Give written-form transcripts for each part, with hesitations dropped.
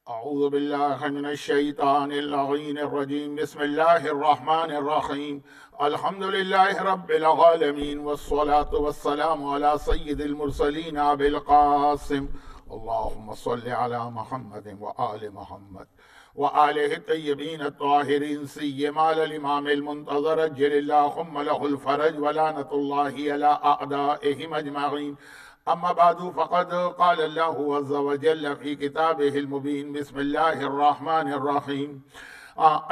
أعوذ بالله من الشيطان اللعين الرجيم بسم الله الرحمن الرحيم الحمد لله رب العالمين والصلاة والسلام على سيد المرسلين أبي القاسم اللهم صل على محمد وآل محمد وآله الطيبين الطاهرين سيما على الإمام المنتظر عجل اللهم له الفرج ولعنة الله على أعدائهم أجمعين أما بعد فقد قال الله عز وجل في كتابه المبين بسم الله الرحمن الرحيم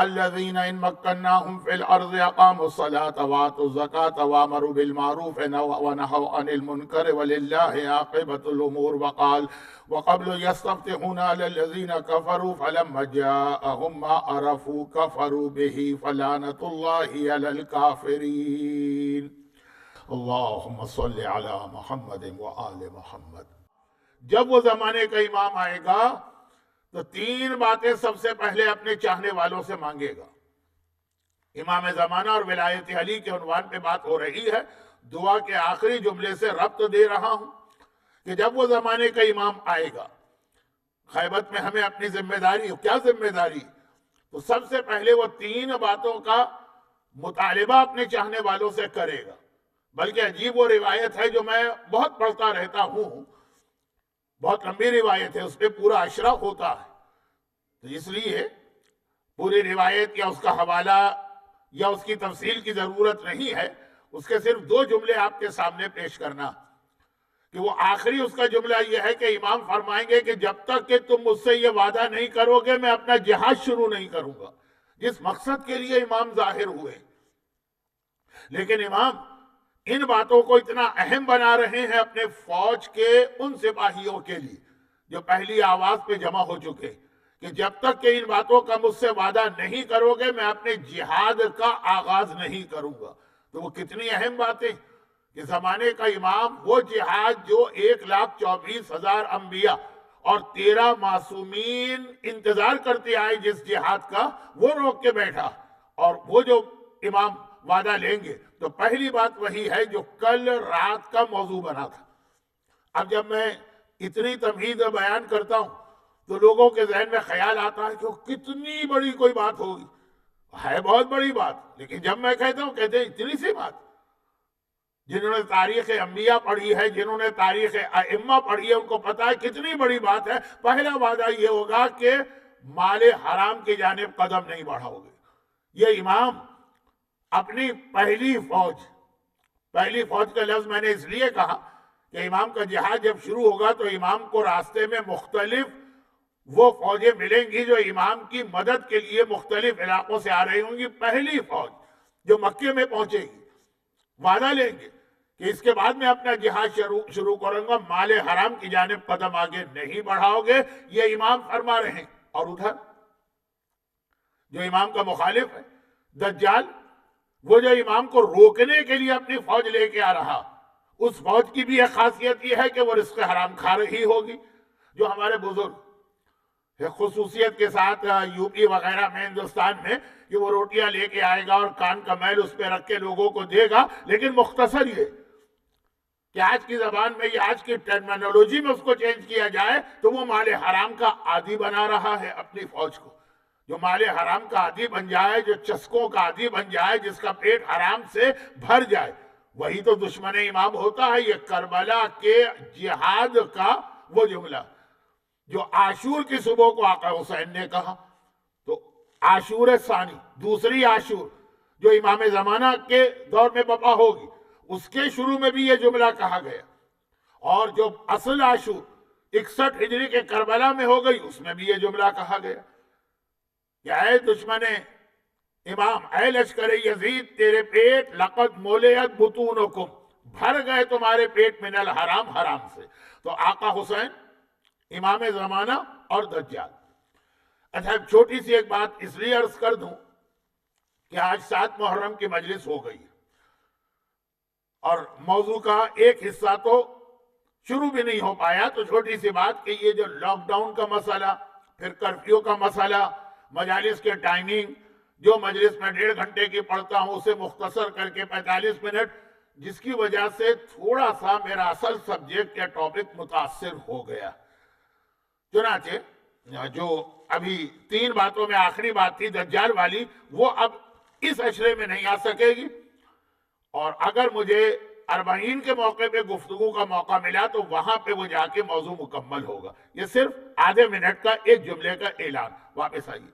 الذين إن مكناهم في الأرض أقاموا الصلاة وآتوا الزكاة وأمروا بالمعروف ونهوا عن المنكر ولله عاقبة الأمور وقال وقبل يستفتحون على الذين كفروا فلما جاءهم ما عرفوا كفروا به فلعنة الله على الكافرين اللهم صل على محمد وآل محمد۔ جب وہ زمانے کا امام آئے گا تو تین باتیں سب سے پہلے اپنے چاہنے والوں سے مانگے گا۔ امام زمانہ اور ولایت علی کے عنوان پہ بات ہو رہی ہے۔ دعا کے آخری جملے سے ربط دے رہا ہوں کہ جب وہ زمانے کا امام آئے گا، خیبت میں ہمیں اپنی ذمہ داری، کیا ذمہ داری؟ تو سب سے پہلے وہ تین باتوں کا مطالبہ اپنے چاہنے والوں سے کرے گا۔ بلکہ عجیب وہ روایت ہے جو میں بہت پڑھتا رہتا ہوں، بہت لمبی روایت ہے، اس پہ پورا اشرا ہوتا ہے، تو اس لیے پوری روایت یا اس کا حوالہ یا اس کی تفصیل کی ضرورت نہیں ہے۔ اس کے صرف دو جملے آپ کے سامنے پیش کرنا کہ وہ آخری اس کا جملہ یہ ہے کہ امام فرمائیں گے کہ جب تک کہ تم مجھ سے یہ وعدہ نہیں کرو گے میں اپنا جہاد شروع نہیں کروں گا، جس مقصد کے لیے امام ظاہر ہوئے۔ لیکن امام ان باتوں کو اتنا اہم بنا رہے ہیں اپنے فوج کے ان سپاہیوں کے لیے جو پہلی آواز پہ جمع ہو چکے کہ جب تک کہ ان باتوں کا مجھ سے وعدہ نہیں کرو گے میں اپنے جہاد کا آغاز نہیں کروں گا۔ تو وہ کتنی اہم باتیں کہ زمانے کا امام وہ جہاد جو 1,24,000 انبیاء اور 13 معصومین انتظار کرتے آئے جس جہاد کا، وہ روک کے بیٹھا، اور وہ جو امام وعدہ لیں گے تو پہلی بات وہی ہے جو کل رات کا موضوع بنا تھا۔ اب جب میں اتنی تمہید بیان کرتا ہوں تو لوگوں کے ذہن میں خیال آتا ہے کہ وہ کتنی بڑی کوئی بات ہوگی، ہے بہت بڑی بات، لیکن جب میں کہتا ہوں کہتے ہیں اتنی سی بات۔ جنہوں نے تاریخ انبیاء پڑھی ہے، جنہوں نے تاریخ ائمہ پڑھی ہے، ان کو پتا ہے کتنی بڑی بات ہے۔ پہلا وعدہ یہ ہوگا کہ مال حرام کی جانب قدم نہیں بڑھاؤ گے۔ یہ امام اپنی پہلی فوج کا لفظ میں نے اس لیے کہا کہ امام کا جہاد جب شروع ہوگا تو امام کو راستے میں مختلف وہ فوجیں ملیں گی جو امام کی مدد کے لیے مختلف علاقوں سے آ رہی ہوں گی۔ پہلی فوج جو مکے میں پہنچے گی وعدہ لیں گے کہ اس کے بعد میں اپنا جہاد شروع کروں گا، مال حرام کی جانب قدم آگے نہیں بڑھاؤ گے، یہ امام فرما رہے ہیں۔ اور ادھر جو امام کا مخالف ہے دجال، وہ جو امام کو روکنے کے لیے اپنی فوج لے کے آ رہا، اس فوج کی بھی ایک خاصیت یہ ہے کہ وہ رزق حرام کھا رہی ہوگی۔ جو ہمارے بزرگ خصوصیت کے ساتھ یو پی وغیرہ میں ہندوستان میں کہ وہ روٹیاں لے کے آئے گا اور کان کا میل اس پہ رکھ کے لوگوں کو دے گا، لیکن مختصر یہ کہ آج کی زبان میں یا آج کی ٹرمینالوجی میں اس کو چینج کیا جائے تو وہ مال حرام کا عادی بنا رہا ہے اپنی فوج کو۔ جو مال حرام کا عادی بن جائے، جو چسکوں کا عادی بن جائے، جس کا پیٹ حرام سے بھر جائے، وہی تو دشمن امام ہوتا ہے۔ یہ کربلا کے جہاد کا وہ جملہ جو عاشور کی صبح کو آقا حسین نے کہا، تو عاشور ثانی، دوسری عاشور جو امام زمانہ کے دور میں برپا ہوگی، اس کے شروع میں بھی یہ جملہ کہا گیا، اور جو اصل عاشور 61 ہجری کے کربلا میں ہو گئی اس میں بھی یہ جملہ کہا گیا کہ اے دشمن امام، اے لشکر یزید، تیرے پیٹ لقد ملئت بطونکم، بھر گئے تمہارے پیٹ من الحرام، حرام سے۔ تو آقا حسین، امام زمانہ اور دجال۔ اچھا چھوٹی سی ایک بات اس لیے عرض کر دوں کہ آج 7 محرم کی مجلس ہو گئی اور موضوع کا ایک حصہ تو شروع بھی نہیں ہو پایا، تو چھوٹی سی بات کہ یہ جو لاک ڈاؤن کا مسئلہ، پھر کرفیو کا مسئلہ، مجالس کے ٹائمنگ، جو مجلس میں 1.5 گھنٹے کی پڑھتا ہوں اسے مختصر کر کے 45 منٹ، جس کی وجہ سے تھوڑا سا میرا اصل سبجیکٹ یا ٹاپک متاثر ہو گیا۔ چنانچہ جو ابھی 3 باتوں میں آخری بات تھی دجال والی، وہ اب اس اشرے میں نہیں آ سکے گی، اور اگر مجھے 40 کے موقع پہ گفتگو کا موقع ملا تو وہاں پہ وہ جا کے موضوع مکمل ہوگا۔ یہ صرف آدھے منٹ کا ایک جملے کا اعلان۔ واپس آئیے،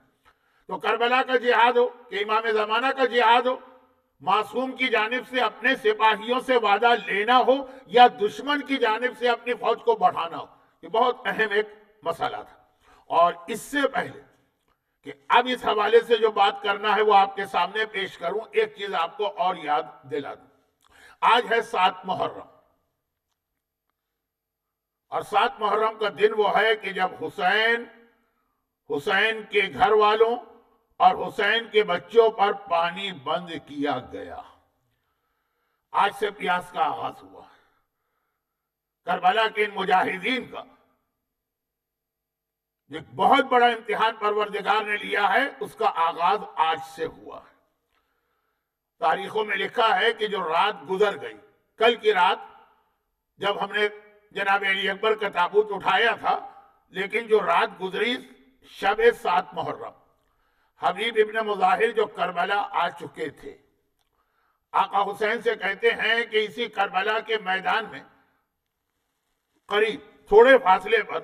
تو کربلا کا جہاد ہو کہ امام زمانہ کا جہاد ہو، معصوم کی جانب سے اپنے سپاہیوں سے وعدہ لینا ہو یا دشمن کی جانب سے اپنی فوج کو بڑھانا ہو، یہ بہت اہم ایک مسئلہ تھا۔ اور اس سے پہلے کہ اب اس حوالے سے جو بات کرنا ہے وہ آپ کے سامنے پیش کروں، ایک چیز آپ کو اور یاد دلا دوں۔ آج ہے 7 محرم، اور 7 محرم کا دن وہ ہے کہ جب حسین کے گھر والوں اور حسین کے بچوں پر پانی بند کیا گیا۔ آج سے پیاس کا آغاز ہوا۔ کربلا کے ان مجاہدین کا ایک بہت بڑا امتحان پروردگار نے لیا ہے، اس کا آغاز آج سے ہوا ہے۔ تاریخوں میں لکھا ہے کہ جو رات گزر گئی، کل کی رات جب ہم نے جناب علی اکبر کا تابوت اٹھایا تھا، لیکن جو رات گزری شب 7 محرم، حبیب ابن مظاہر جو کربلا آ چکے تھے، آقا حسین سے کہتے ہیں کہ اسی کربلا کے میدان میں قریب تھوڑے فاصلے پر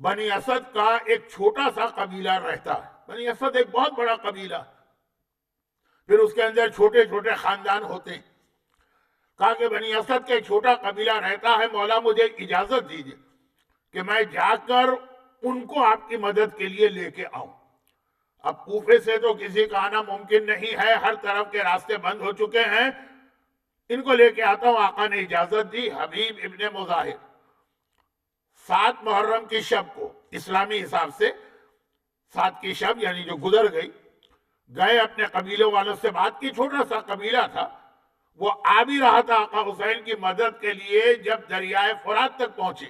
بنی اسد کا ایک چھوٹا سا قبیلہ رہتا ہے۔ بنی اسد ایک بہت بڑا قبیلہ، پھر اس کے اندر چھوٹے چھوٹے خاندان ہوتے ہیں۔ کہا کہ بنی اسد کا ایک چھوٹا قبیلہ رہتا ہے، مولا مجھے اجازت دیجیے کہ میں جا کر ان کو آپ کی مدد کے لیے لے کے آؤں۔ اب کوفے سے تو کسی کا آنا ممکن نہیں ہے، ہر طرف کے راستے بند ہو چکے ہیں، ان کو لے کے آتا ہوں۔ آقا نے اجازت دی۔ حبیب ابن مظاہر 7 محرم کی شب کو، اسلامی حساب سے 7 کی شب یعنی جو گزر گئی، گئے اپنے قبیلوں والوں سے بات کی۔ چھوٹا سا قبیلہ تھا، وہ آ بھی رہا تھا آقا حسین کی مدد کے لیے۔ جب دریائے فرات تک پہنچے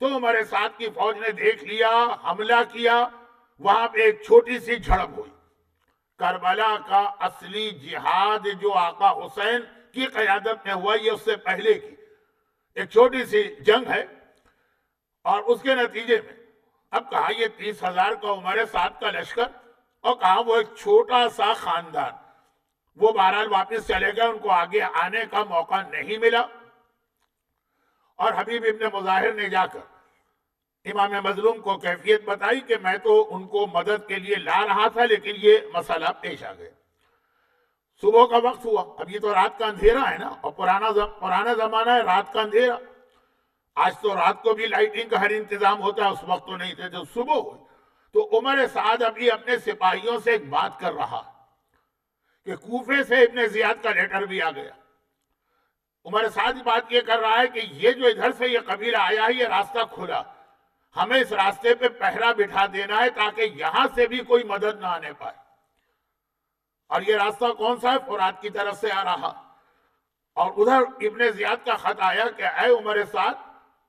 تو عمر سعد کی فوج نے دیکھ لیا، حملہ کیا، وہاں پہ ایک چھوٹی سی جھڑپ ہوئی۔ کربلا کا اصلی جہاد جو آقا حسین کی قیادت میں ہوا، یہ اس سے پہلے کی ایک چھوٹی سی جنگ ہے، اور اس کے نتیجے میں اب کہا یہ 30,000 کا عمر سعد کا لشکر، اور کہا وہ ایک چھوٹا سا خاندان، وہ بہرحال واپس چلے گئے، ان کو آگے آنے کا موقع نہیں ملا۔ اور حبیب ابن مظاہر نے جا کر امام مظلوم کو کیفیت بتائی کہ میں تو ان کو مدد کے لیے لا رہا تھا، لیکن یہ مسئلہ پیش آ گیا۔ صبح کا وقت ہوا، اب یہ تو رات کا اندھیرا ہے نا، اور پرانا زمانہ ہے، رات کا اندھیرا۔ آج تو رات کو بھی لائٹنگ کا ہر انتظام ہوتا ہے، اس وقت تو نہیں تھے۔ جب صبح ہوئی تو عمر سعد ابھی اپنے سپاہیوں سے ایک بات کر رہا کہ کوفے سے ابن زیاد کا لیٹر بھی آ گیا۔ عمر سعد بات یہ کر رہا ہے کہ یہ جو ادھر سے یہ قبیلہ آیا ہے، یہ راستہ کھلا، ہمیں اس راستے پہ پہرا بٹھا دینا ہے تاکہ یہاں سے بھی کوئی مدد نہ آنے پائے۔ اور یہ راستہ کون سا ہے؟ فرات کی طرف سے آ رہا۔ اور ادھر ابن زیاد کا خط آیا کہ اے عمر سعد،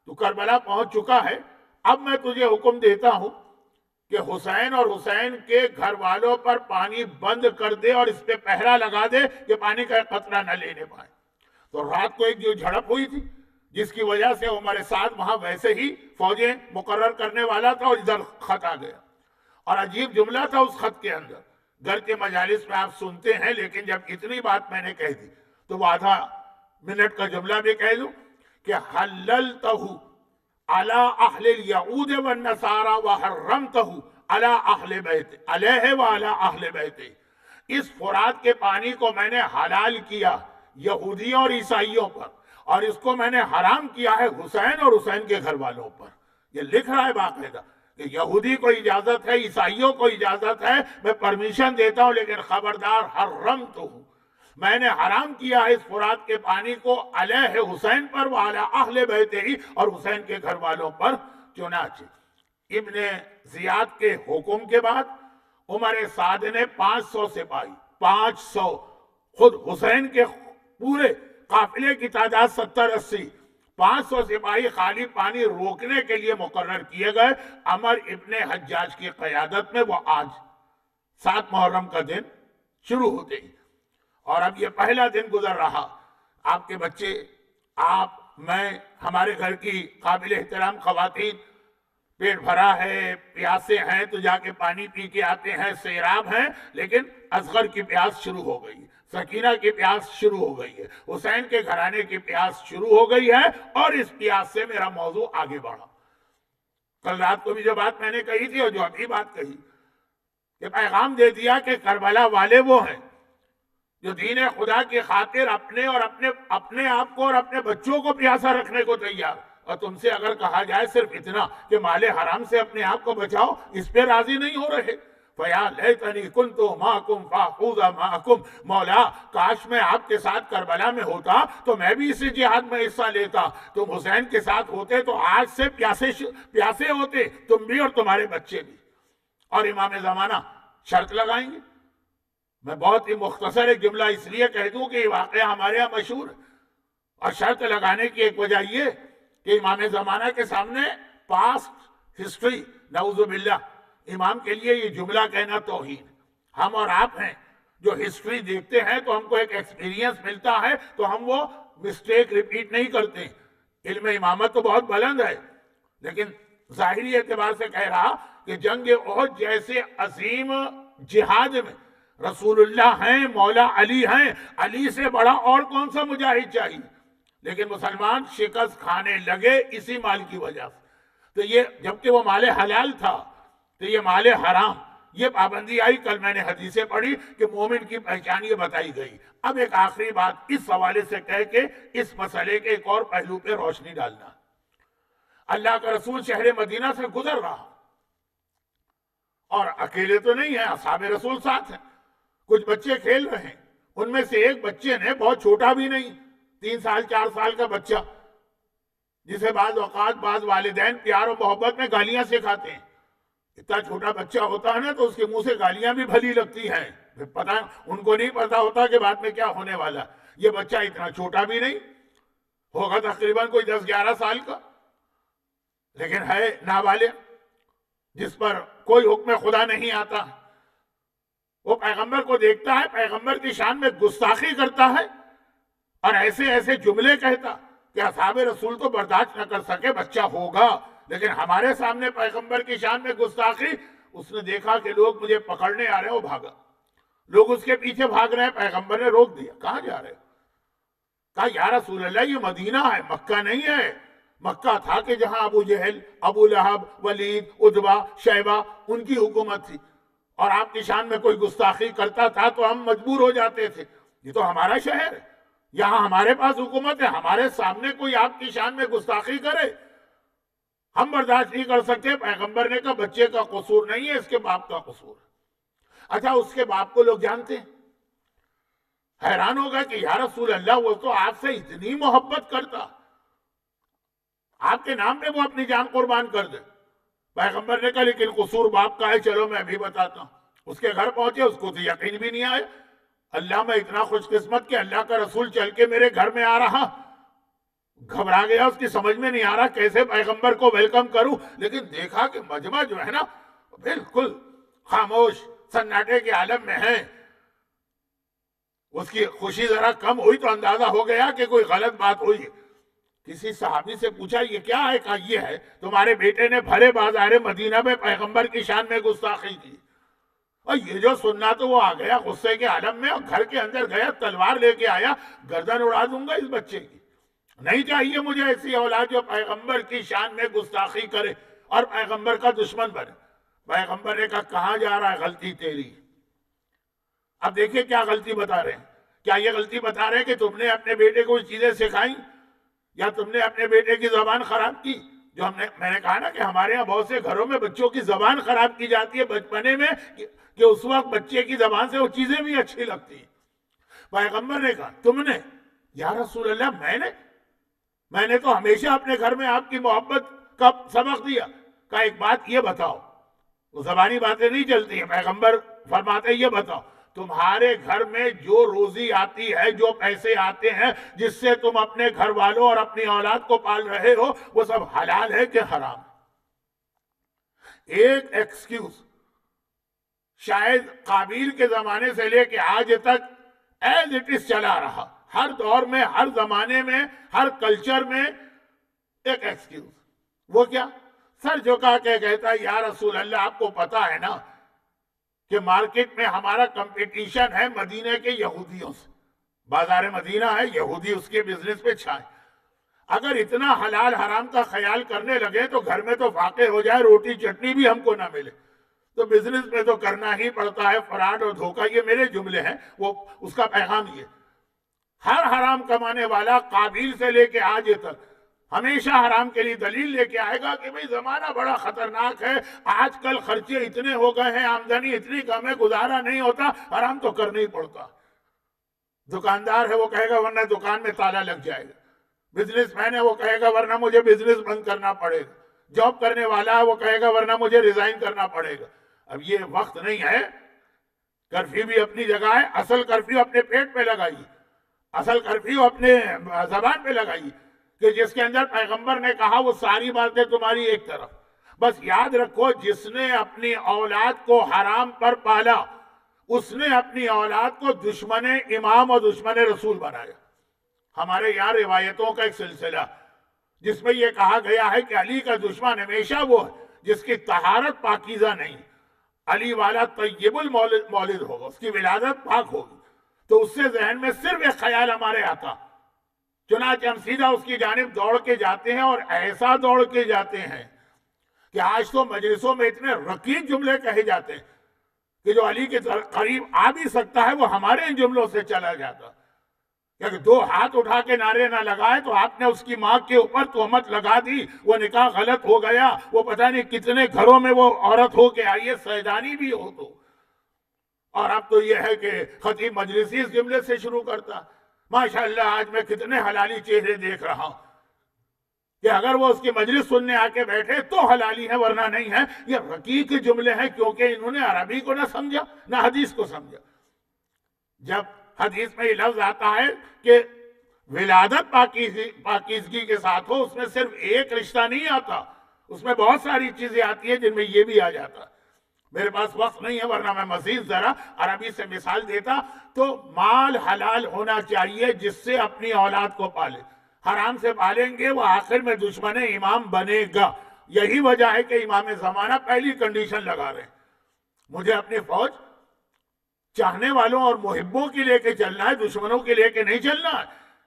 تو کربلا پہنچ چکا ہے، اب میں تجھے حکم دیتا ہوں کہ حسین اور حسین کے گھر والوں پر پانی بند کر دے اور اس پہ پہرا لگا دے کہ پانی کا ایک قطرہ نہ لینے پائے۔ تو رات کو ایک جو جھڑپ ہوئی تھی، جس کی وجہ سے عمر سعد وہاں ویسے ہی فوجیں مقرر کرنے والا تھا، اور ادھر خط آ گیا۔ اور عجیب جملہ تھا اس خط کے اندر، گھر کے مجالس میں آپ سنتے ہیں، لیکن جب اتنی بات میں نے کہہ دی تو وہ آدھا منٹ کا جملہ بھی کہہ دوں کہ حللتہو علی اہل الیہود والنصارى وحرمتہو علی اہل بیت علیہ وعلی اہل بیت، اس فرات کے پانی کو میں نے حلال کیا یہودیوں اور عیسائیوں پر، اور اس کو میں نے حرام کیا ہے حسین اور حسین کے گھر والوں پر۔ یہ لکھ رہا ہے باقاعدہ کہ یہودی کو اجازت ہے، عیسائیوں کو اجازت ہے، میں پرمیشن دیتا ہوں، لیکن خبردار حرمتہو، میں نے حرام کیا ہے اس فرات کے پانی کو علیہ حسین پر وعلی اہل بیت ہی، اور حسین کے گھر والوں پر۔ چنانچہ ابن زیاد کے حکم کے بعد عمر سعد نے 500 سپاہی، 500 خود حسین کے پورے قافلے کی تعداد 70-80، 500 سپاہی خالی پانی روکنے کے لیے مقرر کیے گئے عمر ابن حجاج کی قیادت میں۔ وہ آج 7 محرم کا دن شروع ہوتے ہی، اور اب یہ پہلا دن گزر رہا، آپ کے بچے، آپ، میں، ہمارے گھر کی قابل احترام خواتین، پیٹ بھرا ہے، پیاسے ہیں تو جا کے پانی پی کے آتے ہیں، سیراب ہیں، لیکن اصغر کی پیاس شروع ہو گئی، سکینہ کی پیاس شروع ہو گئی ہے، حسین کے گھرانے کی پیاس شروع ہو گئی ہے، اور اس پیاس سے میرا موضوع آگے بڑھا۔ کل رات کو بھی جو بات میں نے کہی تھی اور جو ابھی بات کہی کہ پیغام دے دیا کہ کربلا والے وہ ہیں جو دین خدا کی خاطر اپنے اور اپنے آپ کو اور اپنے بچوں کو پیاسا رکھنے کو تیار، اور تم سے اگر کہا جائے صرف اتنا کہ مال حرام سے اپنے آپ کو بچاؤ، اس پہ راضی نہیں ہو رہے۔ فَيَا لَيْتَنِي كُنْتُ مَعَكُمْ فَأَفُوزَ مَعَكُمْ، مولا کاش میں آپ کے ساتھ کربلا میں ہوتا تو میں بھی اسی جہاد میں حصہ لیتا، تم حسین کے ساتھ ہوتے تو آج سے پیاسے ہوتے تم بھی اور تمہارے بچے بھی۔ اور امام زمانہ شرط لگائیں گے۔ میں بہت ہی مختصر ایک جملہ اس لیے کہہ دوں کہ یہ واقعہ ہمارے یہاں مشہور ہے، اور شرط لگانے کی ایک وجہ یہ کہ امام زمانہ کے سامنے پاسٹ ہسٹری، نعوذ باللہ، امام کے لیے یہ جملہ کہنا توہین۔ ہم اور آپ ہیں جو ہسٹری دیکھتے ہیں تو ہم کو ایک ایکسپیرینس ملتا ہے تو ہم وہ مسٹیک ریپیٹ نہیں کرتے۔ علم امامت تو بہت بلند ہے، لیکن ظاہری اعتبار سے کہہ رہا کہ جنگ احد جیسے عظیم جہاد میں رسول اللہ ہیں، مولا علی ہیں، علی سے بڑا اور کون سا مجاہد چاہیے؟ لیکن مسلمان شکست کھانے لگے اسی مال کی وجہ سے۔ تو یہ جبکہ وہ مال حلال تھا تو یہ مال حرام، یہ پابندی آئی۔ کل میں نے حدیثیں پڑھی کہ مومن کی پہچان یہ بتائی گئی۔ اب ایک آخری بات اس حوالے سے کہہ کے اس مسئلے کے ایک اور پہلو پہ روشنی ڈالنا۔ اللہ کا رسول شہر مدینہ سے گزر رہا، اور اکیلے تو نہیں ہیں، اصحاب رسول ساتھ ہیں، کچھ بچے کھیل رہے ہیں، ان میں سے ایک بچے نے، بہت چھوٹا بھی نہیں، 3 سال 4 سال کا بچہ، جسے بعض اوقات بعض والدین پیار و محبت میں گالیاں سکھاتے ہیں، اتنا چھوٹا بچہ ہوتا ہے نا تو اس کے منہ سے گالیاں بھی بھلی لگتی ہیں، پتہ ان کو نہیں پتا ہوتا کہ بعد میں کیا ہونے والا۔ یہ بچہ اتنا چھوٹا بھی نہیں ہوگا، تقریباً کوئی 10-11 سال کا، لیکن ہے نابالغ، جس پر کوئی حکم خدا نہیں آتا۔ وہ پیغمبر کو دیکھتا ہے، پیغمبر کی شان میں گستاخی کرتا ہے اور ایسے ایسے جملے کہتا کہ اصحاب رسول تو برداشت نہ کر سکے، بچہ ہوگا، لیکن ہمارے سامنے پیغمبر کی شان میں گستاخی۔ اس نے دیکھا کہ لوگ مجھے پکڑنے آ رہے ہیں، وہ بھاگا، لوگ اس کے پیچھے بھاگ رہے ہیں، پیغمبر نے روک دیا، کہاں جا رہے؟ کہا یا رسول اللہ یہ مدینہ ہے، مکہ نہیں ہے۔ مکہ تھا کہ جہاں ابو جہل، ابو لہب، ولید، عتبہ، شیبہ ان کی حکومت تھی، اور آپ کی شان میں کوئی گستاخی کرتا تھا تو ہم مجبور ہو جاتے تھے۔ یہ تو ہمارا شہر ہے، یہاں ہمارے پاس حکومت ہے، ہمارے سامنے کوئی آپ کی شان میں گستاخی کرے ہم برداشت نہیں کر سکتے۔ پیغمبر نے کہا بچے کا قصور نہیں ہے، اس کے باپ کا قصور ہے۔ اچھا اس کے باپ کو لوگ جانتے ہیں؟ حیران ہوگا کہ یا رسول اللہ وہ تو آپ سے اتنی محبت کرتا، آپ کے نام پہ وہ اپنی جان قربان کر دے۔ پیغمبر نے کہا لیکن قصور باپ کا ہے، چلو میں بھی بتاتا ہوں۔ اس کے گھر پہنچے، اس کو تو یقین بھی نہیں آیا، اللہ میں اتنا خوش قسمت کہ اللہ کا رسول چل کے میرے گھر میں آ رہا۔ گھبرا گیا، اس کی سمجھ میں نہیں آ رہا کیسے پیغمبر کو ویلکم کروں، لیکن دیکھا کہ مجمع جو ہے نا بالکل خاموش سناٹے کے عالم میں ہے۔ اس کی خوشی ذرا کم ہوئی تو اندازہ ہو گیا کہ کوئی غلط بات ہوئی۔ کسی صحابی سے پوچھا یہ کیا ہے؟ کہا یہ ہے تمہارے بیٹے نے بھرے بازار مدینہ میں پیغمبر کی شان میں گستاخی کی۔ اور یہ جو سننا تو وہ آ گیا غصے کے عالم میں، اور گھر کے اندر گیا، تلوار لے کے آیا، گردن اڑا دوں گا اس بچے کی، نہیں چاہیے مجھے ایسی اولاد جو پیغمبر کی شان میں گستاخی کرے اور پیغمبر کا دشمن بنے۔ پیغمبر نے کہا کہاں جا رہا ہے؟ غلطی تیری۔ اب دیکھیں کیا غلطی بتا رہے ہیں۔ کیا یہ غلطی بتا رہے ہیں کہ تم نے اپنے بیٹے کو چیزیں سکھائیں، یا تم نے اپنے بیٹے کی زبان خراب کی؟ جو میں نے کہا نا کہ ہمارے ہاں بہت سے گھروں میں بچوں کی زبان خراب کی جاتی ہے بچپنے میں، کہ اس وقت بچے کی زبان سے وہ چیزیں بھی اچھی لگتی ہیں۔ پیغمبر نے کہا تم نے؟ یا رسول اللہ میں نے تو ہمیشہ اپنے گھر میں آپ کی محبت کا سبق دیا۔ کہا ایک بات یہ بتاؤ، وہ زبانی باتیں نہیں چلتی ہیں، پیغمبر فرماتے یہ بتاؤ تمہارے گھر میں جو روزی آتی ہے، جو پیسے آتے ہیں جس سے تم اپنے گھر والوں اور اپنی اولاد کو پال رہے ہو، وہ سب حلال ہے کہ حرام؟ ایک ایکسکیوز شاید قابیل کے زمانے سے لے کے آج تک ایز اٹ از چلا رہا، ہر دور میں، ہر زمانے میں، ہر کلچر میں ایک ایکسکیوز، وہ کیا؟ سر جھکا کے کہتا ہے یا رسول اللہ آپ کو پتا ہے نا کہ مارکیٹ میں ہمارا کمپٹیشن ہے مدینے کے یہودیوں سے، بازار مدینہ ہے، یہودی اس کے بزنس پہ چھائیں، اگر اتنا حلال حرام کا خیال کرنے لگے تو گھر میں تو واقع ہو جائے روٹی چٹنی بھی ہم کو نہ ملے، تو بزنس میں تو کرنا ہی پڑتا ہے فراڈ اور دھوکہ۔ یہ میرے جملے ہیں، وہ اس کا پیغام یہ، ہر حرام کمانے والا قابیل سے لے کے آج تک ہمیشہ حرام کے لیے دلیل لے کے آئے گا کہ بھئی زمانہ بڑا خطرناک ہے، آج کل خرچے اتنے ہو گئے ہیں، آمدنی اتنی کم ہے، گزارا نہیں ہوتا، حرام تو کرنا ہی پڑتا۔ دکاندار ہے وہ کہے گا ورنہ دکان میں تالا لگ جائے گا، بزنس مین ہے وہ کہے گا ورنہ مجھے بزنس بند کرنا پڑے گا، جاب کرنے والا ہے وہ کہے گا ورنہ مجھے ریزائن کرنا پڑے گا۔ اب یہ وقت نہیں ہے، کرفیو بھی اپنی جگہ ہے، اصل کرفیو اپنے پیٹ پہ لگائیے، اصل کرفیو اپنے زبان پہ لگائیے کہ جس کے اندر پیغمبر نے کہا وہ ساری باتیں تمہاری ایک طرف۔ بس یاد رکھو جس نے اپنی اولاد کو حرام پر پالا اس نے اپنی اولاد کو دشمن امام اور دشمن رسول بنایا۔ ہمارے یہاں روایتوں کا ایک سلسلہ جس میں یہ کہا گیا ہے کہ علی کا دشمن ہمیشہ وہ ہے جس کی طہارت پاکیزہ نہیں، علی والا طیب المولد ہوگا، اس کی ولادت پاک ہوگی، تو اس سے ذہن میں صرف ایک خیال ہمارے آتا، چنانچہ ہم سیدھا اس کی جانب دوڑ کے جاتے ہیں، اور ایسا دوڑ کے جاتے ہیں کہ آج تو مجلسوں میں اتنے رقیق جملے کہے جاتے ہیں کہ جو علی کے قریب آ بھی سکتا ہے وہ ہمارے ان جملوں سے چلا جاتا، کہ دو ہاتھ اٹھا کے نعرے نہ لگائے تو آپ نے اس کی ماں کے اوپر تہمت لگا دی، وہ نکاح غلط ہو گیا، وہ پتہ نہیں کتنے گھروں میں وہ عورت ہو کے آئی ہے، سیدانی بھی ہو تو۔ اور اب تو یہ ہے کہ خطیب مجلسی اس جملے سے شروع کرتا، ماشاءاللہ آج میں کتنے حلالی چہرے دیکھ رہا ہوں کہ اگر وہ اس کی مجلس سننے آ کے بیٹھے تو حلالی ہے ورنہ نہیں ہے۔ یہ رقیق جملے ہیں کیونکہ انہوں نے عربی کو نہ سمجھا نہ حدیث کو سمجھا۔ جب حدیث میں یہ لفظ آتا ہے کہ ولادت پاکیزگی کے ساتھ ہو، اس میں صرف ایک رشتہ نہیں آتا، اس میں بہت ساری چیزیں آتی ہیں جن میں یہ بھی آ جاتا۔ میرے پاس وقت نہیں ہے ورنہ میں مزید ذرا عربی سے مثال دیتا۔ تو مال حلال ہونا چاہیے جس سے اپنی اولاد کو پالے، حرام سے پالیں گے وہ آخر میں دشمن امام بنے گا۔ یہی وجہ ہے کہ امام زمانہ پہلی کنڈیشن لگا رہے ہیں، مجھے اپنی فوج چاہنے والوں اور محبوں کے لے کے چلنا ہے، دشمنوں کے لے کے نہیں چلنا ہے۔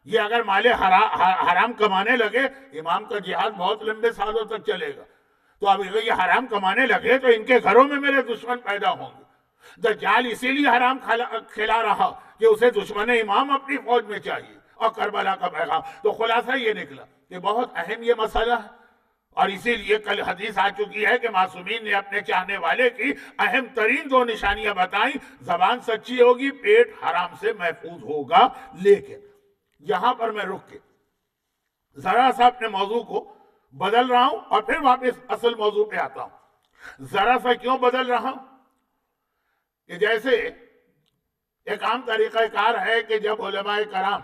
یہ اگر مال حرام کمانے لگے، امام کا جہاد بہت لمبے سالوں تک چلے گا، تو اب یہ حرام کمانے لگے تو ان کے گھروں میں میرے دشمن پیدا ہوں گے۔ دجال اسی لیے حرام کھلا رہا کہ اسے دشمن امام اپنی فوج میں چاہیے، اور کربلا کا پیغام۔ تو خلاصہ یہ نکلا کہ بہت اہم یہ مسئلہ ہے، اور اسی لیے کل حدیث آ چکی ہے کہ معصومین نے اپنے چاہنے والے کی اہم ترین دو نشانیاں بتائیں، زبان سچی ہوگی، پیٹ حرام سے محفوظ ہوگا۔ لیکن یہاں پر میں رک کے ذرا سا اپنے موضوع کو بدل رہا ہوں اور پھر واپس اصل موضوع پہ آتا ہوں۔ ذرا سا کیوں بدل رہا ہوں کہ جیسے ایک عام طریقہ کار ہے کہ جب علماء کرام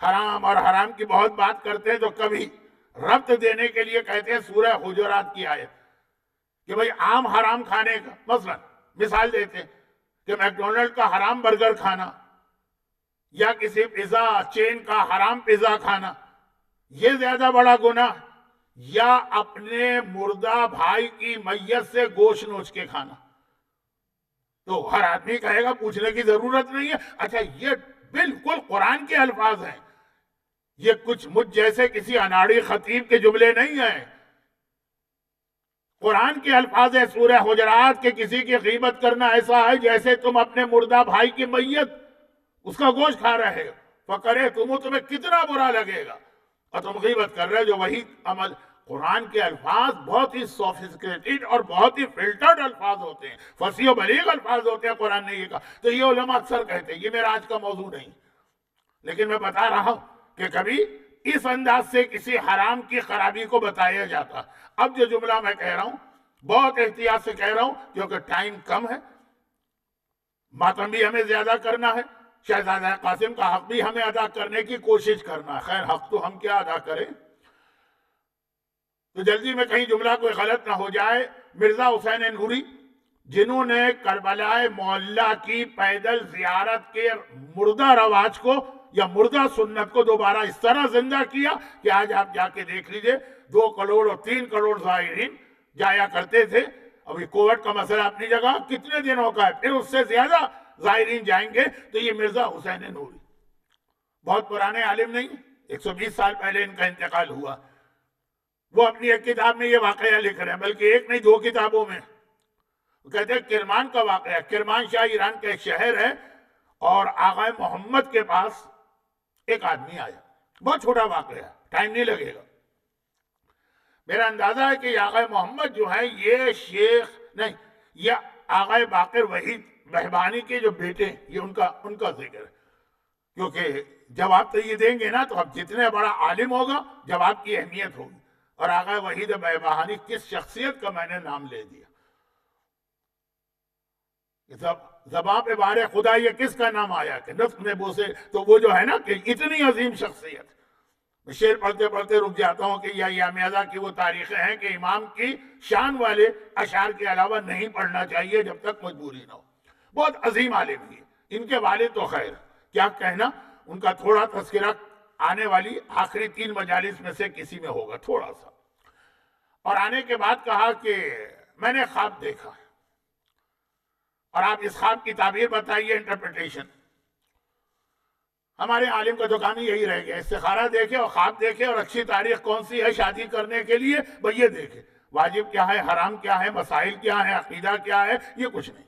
حرام اور حرام کی بہت بات کرتے ہیں تو کبھی ربط دینے کے لیے کہتے ہیں سورہ حجرات کی آیت کہ بھئی عام حرام کھانے کا، مثلا مثال دیتے ہیں کہ میکڈونلڈ کا حرام برگر کھانا یا کسی پیزا چین کا حرام پیزا کھانا یہ زیادہ بڑا گناہ، یا اپنے مردہ بھائی کی میت سے گوشت نوچ کے کھانا۔ تو ہر آدمی کہے گا پوچھنے کی ضرورت نہیں ہے، اچھا یہ بالکل قرآن کے الفاظ ہیں، یہ کچھ مجھ جیسے کسی اناڑی خطیب کے جملے نہیں ہیں، قرآن کے الفاظ ہے سورہ حجرات کہ کسی کی غیبت کرنا ایسا ہے جیسے تم اپنے مردہ بھائی کی میت اس کا گوشت کھا رہے ہو، فکرے تمہیں کتنا برا لگے گا، اور تم غیبت کر رہے جو وہی عمل۔ قرآن کے الفاظ بہت ہی سوفسٹیکیٹڈ اور بہت ہی فلٹرڈ الفاظ ہوتے ہیں، فصیح و بلیغ الفاظ ہوتے ہیں، قرآن نے یہ کہا۔ تو یہ علماء اکثر کہتے ہیں، یہ میرا آج کا موضوع نہیں، لیکن میں بتا رہا ہوں کہ کبھی اس انداز سے کسی حرام کی خرابی کو بتایا جاتا۔ اب جو جملہ میں کہہ رہا ہوں بہت احتیاط سے کہہ رہا ہوں کیونکہ ٹائم کم ہے، ماتم بھی ہمیں زیادہ کرنا ہے، شہزادہ قاسم کا حق بھی ہمیں ادا کرنے کی کوشش کرنا ہے۔ خیر حق تو ہم کیا ادا کریں، تو جلدی میں کہیں جملہ کوئی غلط نہ ہو جائے۔ مرزا حسین نوری جنہوں نے کربلا معلیٰ کی پیدل زیارت کے مردہ رواج کو یا مردہ سنت کو دوبارہ اس طرح زندہ کیا کہ آج آپ جا کے دیکھ لیجئے 2 کروڑ اور 3 کروڑ زائرین جایا کرتے تھے. ابھی کووڈ کا مسئلہ اپنی جگہ کتنے دنوں کا ہے, پھر اس سے زیادہ زائرین جائیں گے. تو یہ مرزا حسین نوری بہت پرانے عالم نہیں, 120 سال پہلے ان کا انتقال ہوا. وہ اپنی ایک کتاب میں یہ واقعہ لکھ رہے ہیں, بلکہ ایک نہیں 2 کتابوں میں. کہتے ہیں کرمان کا واقعہ, کرمان شاہ ایران کا ایک شہر ہے, اور آغا محمد کے پاس ایک آدمی آیا. بہت چھوٹا واقعہ ہے, ٹائم نہیں لگے گا. میرا اندازہ ہے کہ یہ آغا محمد جو ہے یہ شیخ نہیں, یہ آغا باقر وحید بہبانی کے جو بیٹے, یہ ان کا ذکر ہے. کیونکہ جب آپ تو یہ دیں گے نا, تو اب جتنے بڑا عالم ہوگا جواب کی اہمیت ہوگی. اور آغا وحید بہبانی کس شخصیت کا میں نے نام لے دیا. زبان پہ بار خدا یہ کس کا نام آیا کہ نطق میں بوسے, تو وہ جو ہے نا کہ اتنی عظیم شخصیت. میں شعر پڑھتے پڑھتے رک جاتا ہوں کہ یہ یامیازہ کی وہ تاریخیں ہیں کہ امام کی شان والے اشعار کے علاوہ نہیں پڑھنا چاہیے جب تک مجبوری نہ ہو. بہت عظیم عالم ہی. ان کے والد تو خیر کیا کہنا, ان کا تھوڑا تذکرہ آنے والی آخری 3 مجالس میں سے کسی میں ہوگا تھوڑا سا. اور آنے کے بعد کہا کہ میں نے خواب دیکھا ہے, اور آپ اس خواب کی تعبیر بتائیے, انٹرپریٹیشن. ہمارے عالم کا تو کام یہی رہ گیا, استخارہ دیکھے اور خواب دیکھے, اور اچھی تاریخ کون سی ہے شادی کرنے کے لیے بھئی یہ دیکھے. واجب کیا ہے, حرام کیا ہے, مسائل کیا ہے, عقیدہ کیا ہے, یہ کچھ نہیں.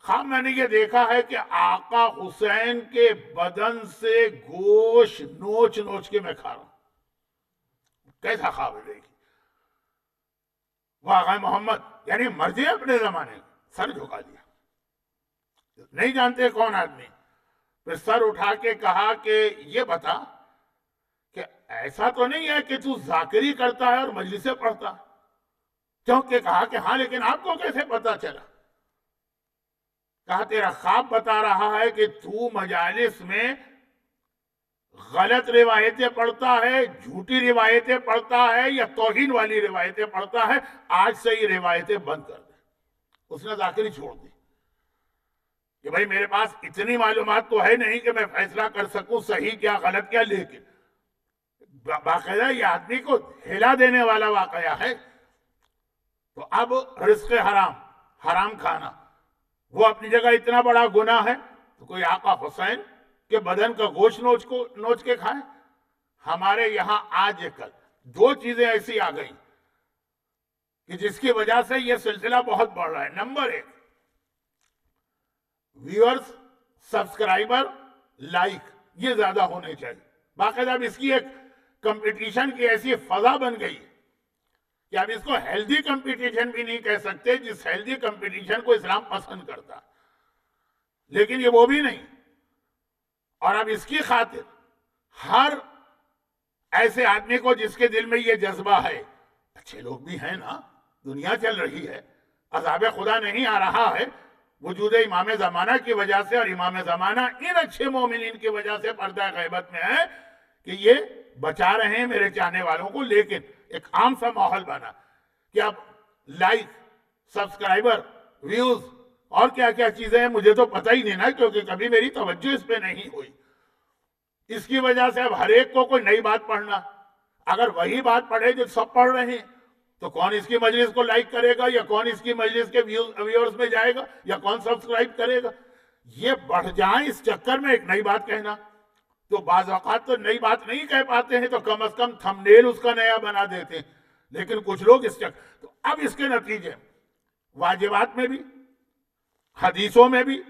خواب میں نے یہ دیکھا ہے کہ آقا حسین کے بدن سے گوشت نوچ نوچ کے میں کھا رہا ہوں. کیسا خواب ہے دیکھیں. وہ آقا محمد یعنی مرضی اپنے زمانے میں سر جھکا دیا, نہیں جانتے کون آدمی. پھر سر اٹھا کے کہا کہ یہ بتا کہ ایسا تو نہیں ہے کہ تو ذاکری کرتا ہے اور مجلسیں پڑھتا. کیونکہ کہا کہ ہاں, لیکن آپ کو کیسے پتا چلا؟ کہا تیرا خواب بتا رہا ہے کہ تو مجالس میں غلط روایتیں پڑھتا ہے, جھوٹی روایتیں پڑھتا ہے, یا توہین والی روایتیں پڑھتا ہے. آج سے یہ روایتیں بند کر دے. اس نے ذاکری چھوڑ دی کہ بھئی میرے پاس اتنی معلومات تو ہے نہیں کہ میں فیصلہ کر سکوں صحیح کیا غلط کیا, لیکن باقاعدہ یہ آدمی کو ہلا دینے والا واقعہ ہے. تو اب رزق حرام کھانا وہ اپنی جگہ اتنا بڑا گناہ ہے, تو کوئی آقا حسین کے بدن کا گوشت نوچ کے کھائے. ہمارے یہاں آج کل 2 چیزیں ایسی آ گئیں کہ جس کی وجہ سے یہ سلسلہ بہت بڑھ رہا ہے. نمبر 1, ویورز, سبسکرائبر, لائک, یہ زیادہ ہونے چاہیے. باقاعدہ اب اس کی ایک کمپٹیشن کی ایسی فضا بن گئی کہ اب اس کو ہیلدی کمپٹیشن بھی نہیں کہہ سکتے, جس ہیلدی کمپٹیشن کو اسلام پسند کرتا, لیکن یہ وہ بھی نہیں. اور اب اس کی خاطر ہر ایسے آدمی کو جس کے دل میں یہ جذبہ ہے, اچھے لوگ بھی ہیں نا, دنیا چل رہی ہے, عذاب خدا نہیں آ رہا ہے, وجود امام زمانہ کی وجہ سے, اور امام زمانہ ان اچھے مومنین کی وجہ سے پردہ غیبت میں ہے کہ یہ بچا رہے ہیں میرے چاہنے والوں کو. لیکن ایک عام سا ماحول بنا کہ اب لائک, سبسکرائبر, ویوز اور کیا کیا چیزیں ہیں مجھے تو پتہ ہی نہیں نا, کیونکہ کبھی میری توجہ اس پہ نہیں ہوئی. اس کی وجہ سے اب ہر ایک کو کوئی نئی بات پڑھنا, اگر وہی بات پڑھے جو سب پڑھ رہے ہیں, تو کون اس کی مجلس کو لائک کرے گا, یا کون اس کی مجلس کے ویورز میں جائے گا, یا کون سبسکرائب کرے گا. یہ بڑھ جائیں اس چکر میں ایک نئی بات کہنا. تو بعض اوقات تو نئی بات نہیں کہہ پاتے ہیں, تو کم از کم تھمبنیل اس کا نیا بنا دیتے ہیں. لیکن کچھ لوگ اس چکر, تو اب اس کے نتیجے واجبات میں بھی, حدیثوں میں بھی,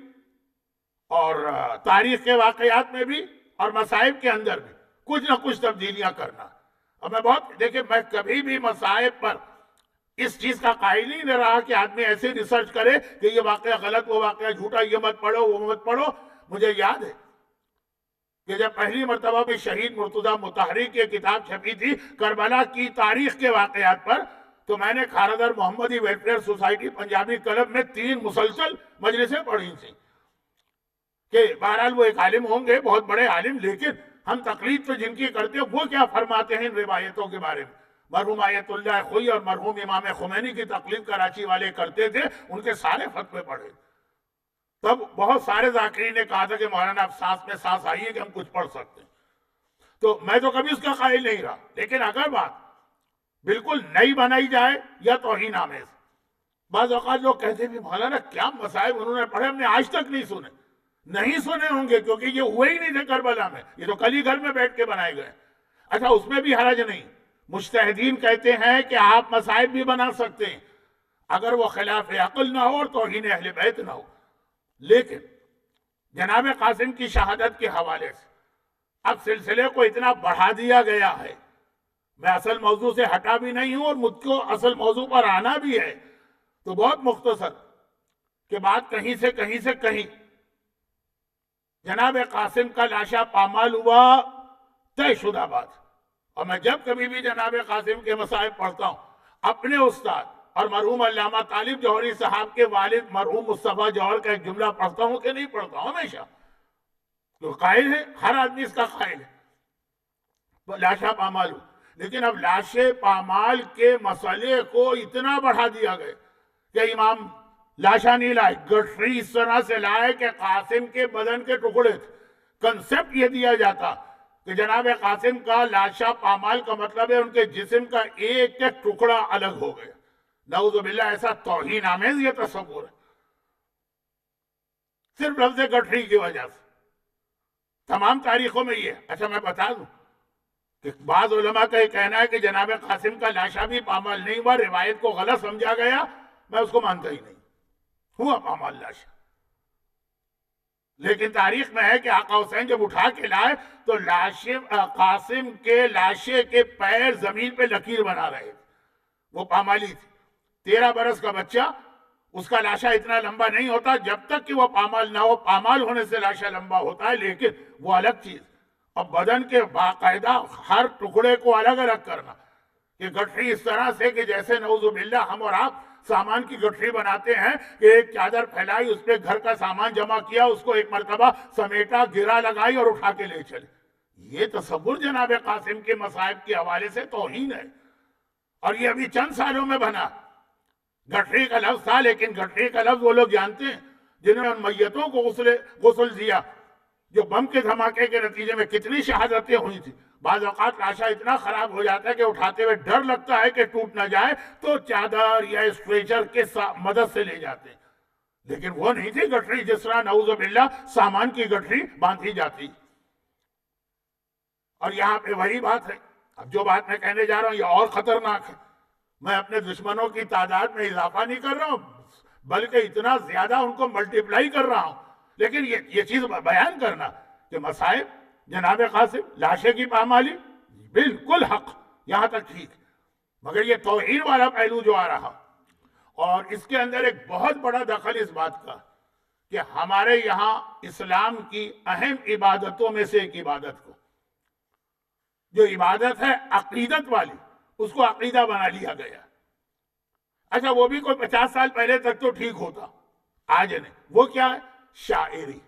اور تاریخ کے واقعات میں بھی, اور مصائب کے اندر بھی کچھ نہ کچھ تبدیلیاں کرنا. اب میں دیکھیں, میں کبھی بھی مصائب پر اس چیز کا قائل ہی نہیں رہا کہ آدمی ایسے ریسرچ کرے کہ یہ واقعہ غلط, وہ واقعہ جھوٹا, یہ مت پڑھو, وہ مت پڑھو. مجھے یاد ہے کہ جب پہلی مرتبہ بھی شہید مرتضیٰ مطہری کی کتاب چھپی تھی کربلا کی تاریخ کے واقعات پر, تو میں نے کھارادر محمدی ویلفیئر سوسائٹی پنجابی کلب میں 3 مسلسل مجلسیں پڑھی تھیں کہ بہرحال وہ ایک عالم ہوں گے, بہت بڑے عالم, لیکن ہم تقلید تو جن کی کرتے ہیں وہ کیا فرماتے ہیں ان روایتوں کے بارے میں. مرحوم آیت اللہ خوئی اور مرحوم امام خمینی کی تقلید کراچی والے کرتے تھے, ان کے سارے فتوے پڑھے. تب بہت سارے ذاکرین نے کہا تھا کہ مولانا اب سانس میں سانس آئی ہے کہ ہم کچھ پڑھ سکتے ہیں. تو میں تو کبھی اس کا قائل نہیں رہا، لیکن اگر بات بالکل نئی بنائی جائے یا توہین آمیز، بعض اوقات لوگ کہتے ہیں مولانا کیا مصائب انہوں نے پڑھے، ہم نے آج تک نہیں سنے. نہیں سنے ہوں گے کیونکہ یہ ہوئے ہی نہیں تھے کربلا میں، یہ تو کل ہی گھر میں بیٹھ کے بنائے گئے. اچھا اس میں بھی حرج نہیں، مجتہدین کہتے ہیں کہ آپ مصائب بھی بنا سکتے ہیں اگر وہ خلاف عقل نہ ہو اور توہین اہل بیت نہ ہو. لیکن جناب قاسم کی شہادت کے حوالے سے اب سلسلے کو اتنا بڑھا دیا گیا ہے، میں اصل موضوع سے ہٹا بھی نہیں ہوں اور مجھ کو اصل موضوع پر آنا بھی ہے، تو بہت مختصر کہ بات کہیں سے کہیں جناب قاسم کا لاشا پامال ہوا، طے شدہ بات. اور میں جب کبھی بھی جناب قاسم کے مصائب پڑھتا ہوں، اپنے استاد اور مرحوم علامہ طالب جوہری صاحب کے والد مرحوم مصطفیٰ جوہر کا ایک جملہ پڑھتا ہوں کہ نہیں پڑھتا ہوں ہمیشہ، تو قائل ہے، ہر آدمی اس کا قائل ہے لاشا پامال ہو. لیکن اب لاشے پامال کے مسئلے کو اتنا بڑھا دیا گیا کہ امام لاشا نہیں لائے، گٹھری اس طرح سے لائے کہ قاسم کے بدن کے ٹکڑے تھے. کنسپٹ یہ دیا جاتا کہ جناب قاسم کا لاشا پامال کا مطلب ہے ان کے جسم کا ایک ایک ٹکڑا الگ ہو گیا. نعوذ باللہ، ایسا توہین آمیز یہ تصور ہے صرف لفظ گٹھری کی وجہ سے. تمام تاریخوں میں یہ. اچھا میں بتا دوں کہ بعض علماء کا یہ کہنا ہے کہ جناب قاسم کا لاشا بھی پامال نہیں ہوا، روایت کو غلط سمجھا گیا، میں اس کو مانتا ہی نہیں، ہوا پامال لاشا. لیکن تاریخ میں ہے کہ آقا حسین جب اٹھا کے لائے تو قاسم کے لاشے کے پیر زمین پہ لکیر بنا رہے تھے، وہ پامالی تھی. 13 برس کا بچہ، اس کا لاشا اتنا لمبا نہیں ہوتا جب تک کہ وہ پامال نہ ہو. پامال ہونے سے لاشا لمبا ہوتا ہے، لیکن وہ الگ چیز. اب بدن کے باقاعدہ ہر ٹکڑے کو الگ الگ کرنا، کہ گٹھری اس طرح سے کہ جیسے نعوذ باللہ ہم اور آپ سامان کی گٹھری بناتے ہیں کہ ایک چادر پھیلائی، اس پہ گھر کا سامان جمع کیا، اس کو ایک مرتبہ سمیٹا، گرا لگائی اور اٹھا کے لے چلے. یہ تصور جناب قاسم کے مصائب کے حوالے سے توہین ہے. اور یہ ابھی چند سالوں میں بنا. گٹھری کا لفظ تھا، لیکن گٹھری کا لفظ وہ لوگ جانتے ہیں جنہوں نے ان میتوں کو غسل دیا جو بم کے دھماکے کے نتیجے میں کتنی شہادتیں ہوئی تھی. بعض اوقات لاشا اتنا خراب ہو جاتا ہے کہ اٹھاتے ہوئے ڈر لگتا ہے کہ ٹوٹ نہ جائے، تو چادر یا اسٹریچر کے مدد سے لے جاتے ہیں. لیکن وہ نہیں تھی گٹھری جس طرح نعوذ باللہ سامان کی گٹھری باندھی جاتی. اور یہاں پہ وہی بات ہے. اب جو بات میں کہنے جا رہا ہوں یہ اور خطرناک ہے. میں اپنے دشمنوں کی تعداد میں اضافہ نہیں کر رہا ہوں، بلکہ اتنا زیادہ ان کو ملٹیپلائی کر رہا ہوں. لیکن یہ چیز بیان کرنا کہ مصائب جناب قاسم لاشے کی پامالی بالکل حق، یہاں تک ٹھیک، مگر یہ توہین والا پہلو جو آ رہا، اور اس کے اندر ایک بہت بڑا دخل اس بات کا کہ ہمارے یہاں اسلام کی اہم عبادتوں میں سے ایک عبادت کو، جو عبادت ہے عقیدت والی، اس کو عقیدہ بنا لیا گیا. اچھا وہ بھی کوئی 50 سال پہلے تک تو ٹھیک ہوتا، آج نہیں. وہ کیا ہے؟ شاعری.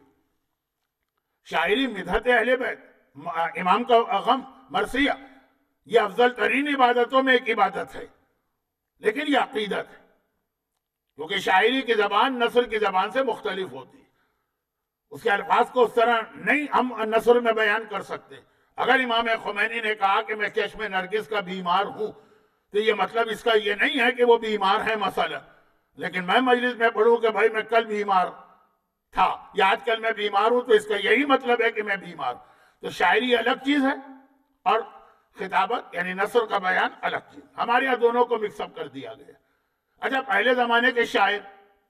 شاعری مدحت اہل بیت، امام کا غم، مرثیہ، یہ افضل ترین عبادتوں میں ایک عبادت ہے، لیکن یہ عقیدت ہے. کیونکہ شاعری کی زبان نثر کی زبان سے مختلف ہوتی ہے، اس کے الفاظ کو اس طرح نہیں ہم نثر میں بیان کر سکتے. اگر امام خمینی نے کہا کہ میں چشم نرگس کا بیمار ہوں، تو یہ مطلب اس کا یہ نہیں ہے کہ وہ بیمار ہے مثلا. لیکن میں مجلس میں پڑھوں کہ بھائی میں کل بیمار تھا یا آج کل میں بیمار ہوں، تو اس کا یہی مطلب ہے کہ میں بیمار. تو شاعری الگ چیز ہے اور خطابت یعنی نثر کا بیان الگ چیز. ہمارے یہاں دونوں کو مکس اپ کر دیا گیا. اچھا پہلے زمانے کے شاعر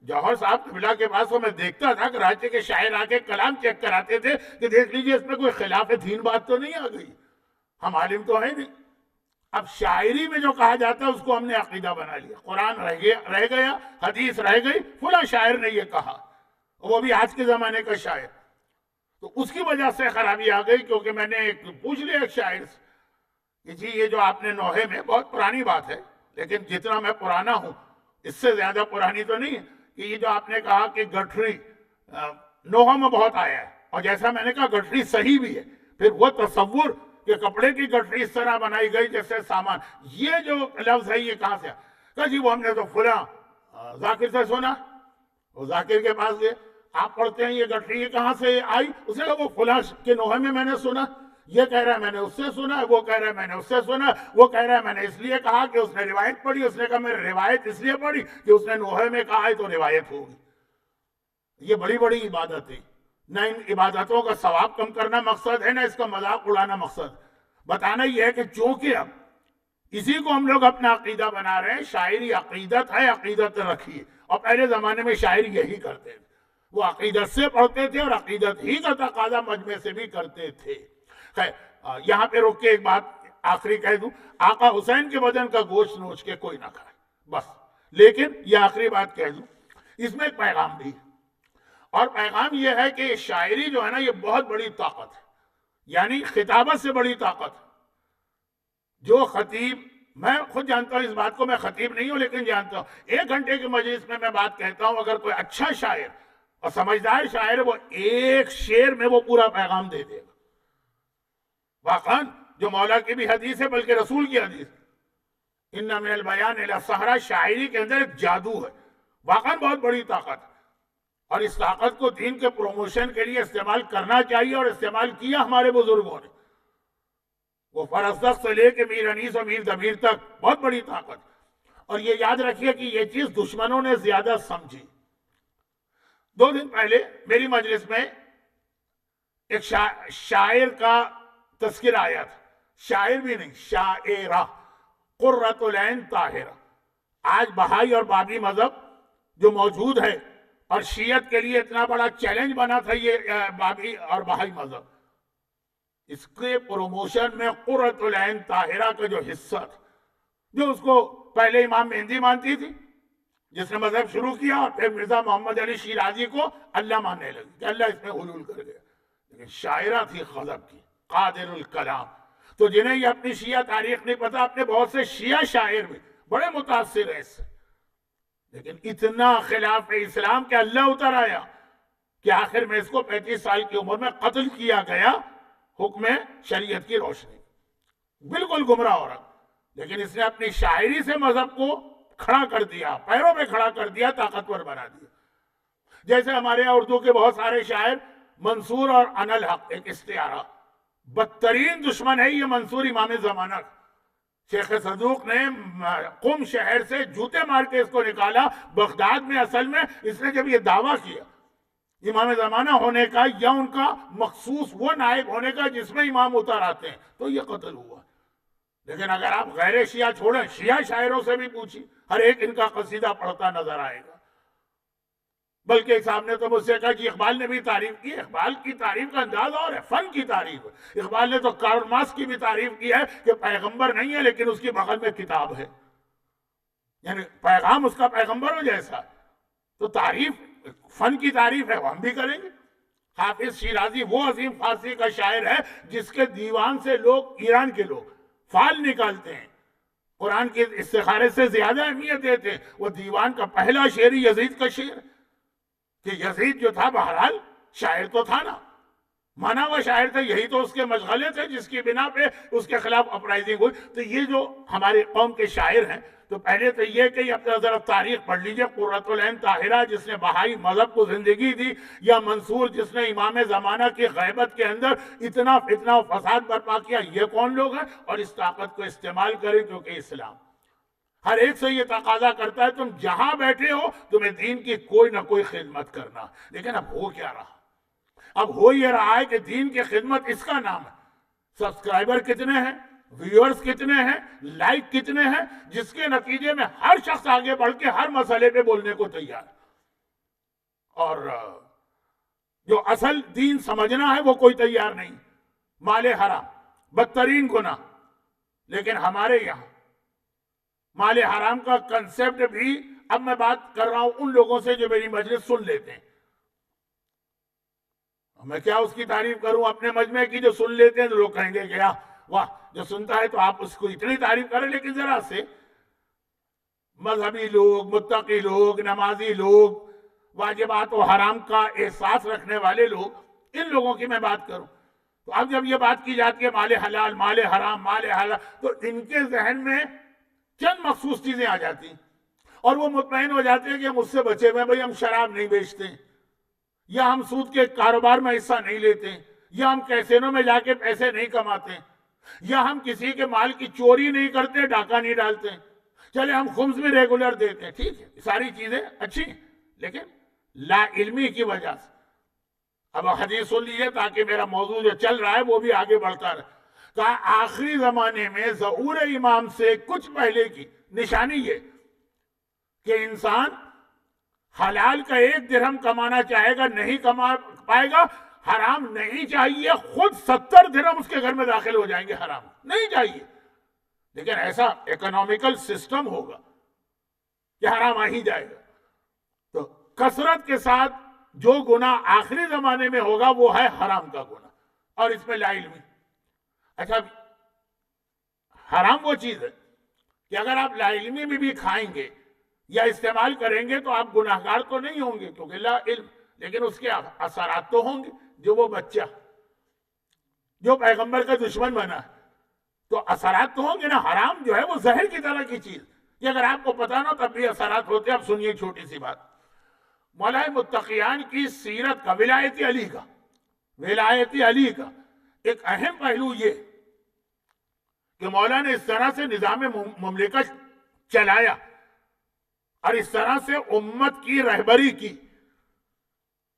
جوہر صاحب قبلہ کے پاس میں دیکھتا تھا کہ راجے کے شاعر آ کے کلام چیک کراتے تھے کہ دیکھ لیجئے اس میں کوئی خلاف دین بات تو نہیں آ گئی، ہم عالم تو ہے نہیں. اب شاعری میں جو کہا جاتا ہے اس کو ہم نے عقیدہ بنا لیا. قرآن رہ گیا، حدیث رہ گئی، فلاں شاعر نے یہ کہا، وہ بھی آج کے زمانے کا شاعر. تو اس کی وجہ سے خرابی آ گئی. کیونکہ میں نے پوچھ لیا ایک شاعر سے کہ جی یہ جو آپ نے نوحے میں، بہت پرانی بات ہے لیکن جتنا میں پرانا ہوں اس سے زیادہ پرانی تو نہیں ہے، کہ یہ جو آپ نے کہا کہ گٹھری نوحوں میں بہت آیا ہے، اور جیسا میں نے کہا گٹھری صحیح بھی ہے، پھر وہ تصور کہ کپڑے کی گٹھری اس طرح بنائی گئی جیسے سامان، یہ جو لفظ ہے یہ کہاں سے آیا؟ کہا جی وہ ہم نے تو فلاں ذاکر سے سنا. وہ ذاکر کے پاس گئے، آپ پڑھتے ہیں یہ گٹھری یہ کہاں سے آئی؟ اسے کہا وہ فلاں کے نوحے میں نے سنا. یہ کہہ رہا ہے میں نے اس سے سنا ہے، وہ کہہ رہا ہے میں نے اس سے سنا ہے، وہ کہہ رہا ہے میں نے اس لیے کہا کہ اس نے روایت پڑھی، اس نے کہا میں نے روایت اس لیے پڑھی کہ اس نے نوحہ میں کہا ہے تو روایت ہوگی۔ یہ بڑی بڑی عبادتیں، نہ ان عبادتوں کا ثواب کم کرنا مقصد ہے، نہ اس کا مذاق اڑانا مقصد، بتانا یہ ہے کہ چونکہ اب اسی کو ہم لوگ اپنا عقیدہ بنا رہے ہیں، شاعری عقیدت ہے، عقیدت رکھیے، اور پہلے زمانے میں شاعر یہی کرتے تھے، وہ عقیدت سے پڑھتے تھے اور عقیدت ہی کا تقاضا مجمع سے بھی کرتے تھے۔ خیر یہاں پہ رک کے ایک بات آخری کہہ دوں، آقا حسین کے بدن کا گوشت نوچ کے کوئی نہ کھائے بس، لیکن یہ آخری بات کہہ دوں، اس میں ایک پیغام بھی، اور پیغام یہ ہے کہ شاعری جو ہے نا یہ بہت بڑی طاقت ہے، یعنی خطابت سے بڑی طاقت ہے۔ جو خطیب، میں خود جانتا ہوں اس بات کو، میں خطیب نہیں ہوں لیکن جانتا ہوں، 1 گھنٹے کی مجلس میں بات کہتا ہوں، اگر کوئی اچھا شاعر اور سمجھدار شاعر وہ ایک شعر میں وہ پورا پیغام دے دے گا۔ واقعاً جو مولا کی بھی حدیث ہے بلکہ رسول کی حدیث، ان من البیان للسحرۃ، شاعری کے اندر ایک جادو ہے، واقعاً بہت بڑی طاقت ہے، اور اس طاقت کو دین کے پروموشن کے لیے استعمال کرنا چاہیے، اور استعمال کیا ہمارے بزرگوں نے، وہ فرزدق سے لے کے میر انیس اور میر دبیر تک، بہت بڑی طاقت۔ اور یہ یاد رکھیے کہ یہ چیز دشمنوں نے زیادہ سمجھی۔ 2 دن پہلے میری مجلس میں ایک شاعر کا تذکرہ آیا تھا، شاعر بھی نہیں، شاعرہ، قرۃ العین طاہرہ۔ آج بہائی اور بابی مذہب جو موجود ہے، اور شیعت کے لیے اتنا بڑا چیلنج بنا تھا یہ بابی اور بہائی مذہب، اس کے پروموشن میں قرۃ العین طاہرہ کا جو حصہ تھا، جو اس کو پہلے امام مہندی مانتی تھی جس نے مذہب شروع کیا، اور پھر مرزا محمد علی شیرازی کو اللہ ماننے لگی کہ اللہ اس میں حلول کر گیا، لیکن شاعرہ تھی غضب کی، قادر الکلام۔ تو جنہیں یہ اپنی شیعہ تاریخ نہیں پتا، اپنے بہت سے شیعہ شاعر بھی بڑے متاثر ہیں اس سے، لیکن اتنا خلاف اسلام کہ اللہ اتر آیا کہ آخر میں اس کو 35 سال کی عمر میں قتل کیا گیا، حکم شریعت کی روشنی، بالکل گمراہ ہو رہا، لیکن اس نے اپنی شاعری سے مذہب کو کھڑا کر دیا، پیروں پہ کھڑا کر دیا، طاقتور بنا دیا۔ جیسے ہمارے یہاں اردو کے بہت سارے شاعر، منصور اور انالحق، ایک استعارہ، بدترین دشمن ہے یہ منصور امام زمانہ کا۔ شیخ صدوق نے قم شہر سے جوتے مار کے اس کو نکالا، بغداد میں اصل میں اس نے جب یہ دعویٰ کیا امام زمانہ ہونے کا، یا ان کا مخصوص وہ نائب ہونے کا جس میں امام اتر آتے ہیں، تو یہ قتل ہوا۔ لیکن اگر آپ غیر شیعہ چھوڑیں، شیعہ شاعروں سے بھی پوچھیں، ہر ایک ان کا قصیدہ پڑھتا نظر آئے گا۔ بلکہ ایک صاحب نے تو مجھ سے کہا کہ اقبال نے بھی تعریف کی، اقبال کی تعریف کا انداز اور ہے، فن کی تعریف ہے۔ اقبال نے تو کارل مارکس کی بھی تعریف کی ہے کہ پیغمبر نہیں ہے لیکن اس کی بغل میں کتاب ہے، یعنی پیغام اس کا پیغمبروں جیسا۔ تو تعریف فن کی تعریف ہے، وہ ہم بھی کریں گے۔ حافظ شیرازی وہ عظیم فارسی کا شاعر ہے جس کے دیوان سے لوگ، ایران کے لوگ فال نکالتے ہیں، قرآن کے استخارے سے زیادہ اہمیت دیتے ہیں۔ وہ دیوان کا پہلا شعر یزید کا شعر، کہ یزید جو تھا بہرحال شاعر تو تھا نا، مانا ہوا شاعر تھا، یہی تو اس کے مشغلے تھے جس کی بنا پہ اس کے خلاف اپرائزنگ ہوئی۔ تو یہ جو ہماری قوم کے شاعر ہیں، تو پہلے تو یہ کہ اپنا ذرا تاریخ پڑھ لیجئے، قرۃ العین طاہرہ جس نے بہائی مذہب کو زندگی دی، یا منصور جس نے امام زمانہ کی غیبت کے اندر اتنا فتنہ و فساد برپا کیا، یہ کون لوگ ہیں؟ اور اس طاقت کو استعمال کریں، کیونکہ اسلام ہر ایک سے یہ تقاضا کرتا ہے تم جہاں بیٹھے ہو تمہیں دین کی کوئی نہ کوئی خدمت کرنا۔ لیکن اب ہو کیا رہا؟ اب ہو یہ رہا ہے کہ دین کی خدمت اس کا نام ہے، سبسکرائبر کتنے ہیں، ویورز کتنے ہیں، لائک کتنے ہیں، جس کے نتیجے میں ہر شخص آگے بڑھ کے ہر مسئلے پہ بولنے کو تیار ہے، اور جو اصل دین سمجھنا ہے وہ کوئی تیار نہیں۔ مال حرام بدترین گناہ، لیکن ہمارے یہاں مال حرام کا کنسپٹ بھی، اب میں بات کر رہا ہوں ان لوگوں سے جو میری مجلس سن لیتے ہیں، میں کیا اس کی تعریف کروں اپنے مجمع کی، جو سن لیتے ہیں تو لوگ کہیں گے کہ واہ جو سنتا ہے تو آپ اس کو اتنی تعریف کریں، لیکن ذرا سے مذہبی لوگ، متقی لوگ، نمازی لوگ، واجبات و حرام کا احساس رکھنے والے لوگ، ان لوگوں کی میں بات کروں تو اب جب یہ بات کی جاتی ہے مال حلال، مال حرام، مال حلال، تو ان کے ذہن میں چند مخصوص چیزیں آ جاتی ہیں، اور وہ مطمئن ہو جاتے ہیں کہ ہم اس سے بچے ہوئے، بھائی ہم شراب نہیں بیچتے، یا ہم سود کے کاروبار میں حصہ نہیں لیتے، یا ہم کیسینوں میں جا کے پیسے نہیں کماتے، یا ہم کسی کے مال کی چوری نہیں کرتے، ڈاکہ نہیں ڈالتے، چلے ہم خمس بھی ریگولر دیتے ہیں، ٹھیک ہے، ساری چیزیں اچھی ہیں، لیکن لا علمی کی وجہ سے۔ اب حدیث سن لیجیے تاکہ میرا موضوع جو چل رہا ہے وہ بھی آگے بڑھتا رہے۔ کہا آخری زمانے میں ظہور امام سے کچھ پہلے کی نشانی یہ کہ انسان حلال کا 1 درہم کمانا چاہے گا، نہیں کما پائے گا، حرام نہیں چاہیے، خود 70 درہم اس کے گھر میں داخل ہو جائیں گے، حرام نہیں چاہیے، لیکن ایسا اکنامیکل سسٹم ہوگا کہ حرام آ ہی جائے گا۔ تو کثرت کے ساتھ جو گناہ آخری زمانے میں ہوگا وہ ہے حرام کا گناہ، اور اس میں لا علمی۔ اچھا، حرام وہ چیز ہے کہ اگر آپ لا علمی میں بھی کھائیں گے یا استعمال کریں گے تو آپ گناہگار تو نہیں ہوں گے کیونکہ لا علم، لیکن اس کے اثرات تو ہوں گے۔ جو وہ بچہ جو پیغمبر کا دشمن بنا ہے تو اثرات تو ہوں گے نا۔ حرام جو ہے وہ زہر کی طرح کی چیز، یہ اگر آپ کو پتا نہ تب بھی اثرات ہوتے ہیں۔ اب سنیے چھوٹی سی بات، مولا متقیان کی سیرت کا، ولایت علی کا ایک اہم پہلو یہ کہ مولا نے اس طرح سے نظام مملکت چلایا اور اس طرح سے امت کی رہبری کی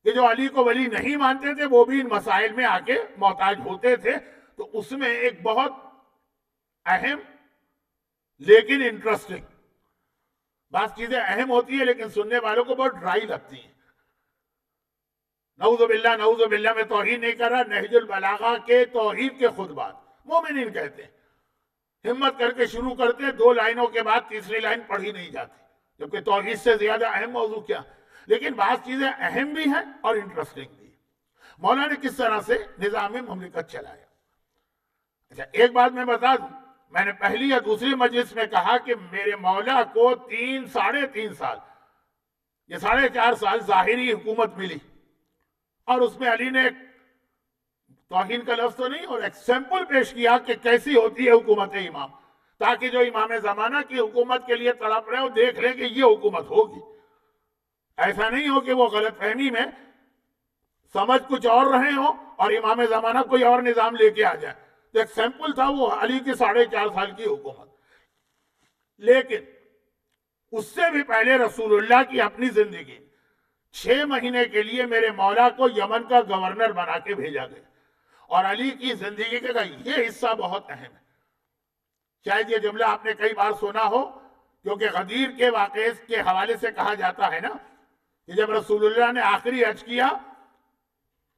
کہ جو علی کو ولی نہیں مانتے تھے وہ بھی ان مسائل میں آ کے محتاج ہوتے تھے۔ تو اس میں ایک بہت اہم لیکن انٹرسٹنگ، بعض چیزیں اہم ہوتی ہیں لیکن سننے والوں کو بہت ڈرائی لگتی ہیں۔ نعوذ باللہ میں توہین نہیں کر رہا، نہج البلاغہ کے توحید کے خطبات مومنین کہتے ہیں، ہمت کر کے شروع کرتے ہیں، 2 لائنوں کے بعد تیسری لائن پڑھی نہیں جاتی، جبکہ توحید سے زیادہ اہم موضوع کیا، لیکن بعض چیزیں اہم بھی ہیں اور انٹرسٹنگ بھی۔ مولا نے کس طرح سے نظام مملکت چلایا۔ اچھا، ایک بات میں بتا دوں، میں نے پہلی یا دوسری مجلس میں کہا کہ میرے مولا کو 3.5 سال، یہ 4.5 سال ظاہری حکومت ملی، اور اس میں علی نے ایک توہین کا لفظ تو نہیں اور ایک سیمپل پیش کیا کہ کیسی ہوتی ہے حکومت امام، تاکہ جو امام زمانہ کی حکومت کے لیے تڑپ رہے ہو دیکھ لیں کہ یہ حکومت ہوگی۔ ایسا نہیں ہو کہ وہ غلط فہمی میں سمجھ کچھ اور رہے ہوں اور امام زمانہ کوئی اور نظام لے کے آ جائے۔ تو ایک سیمپل تھا وہ علی کی 4.5 سال کی حکومت۔ لیکن اس سے بھی پہلے رسول اللہ کی اپنی زندگی 6 مہینے کے لیے میرے مولا کو یمن کا گورنر بنا کے بھیجا گیا، اور علی کی زندگی کا یہ حصہ بہت اہم ہے۔ شاید یہ جملہ آپ نے کئی بار سنا ہو، کیونکہ غدیر کے واقعے کے حوالے سے کہا جاتا ہے نا کہ جب رسول اللہ نے آخری حج کیا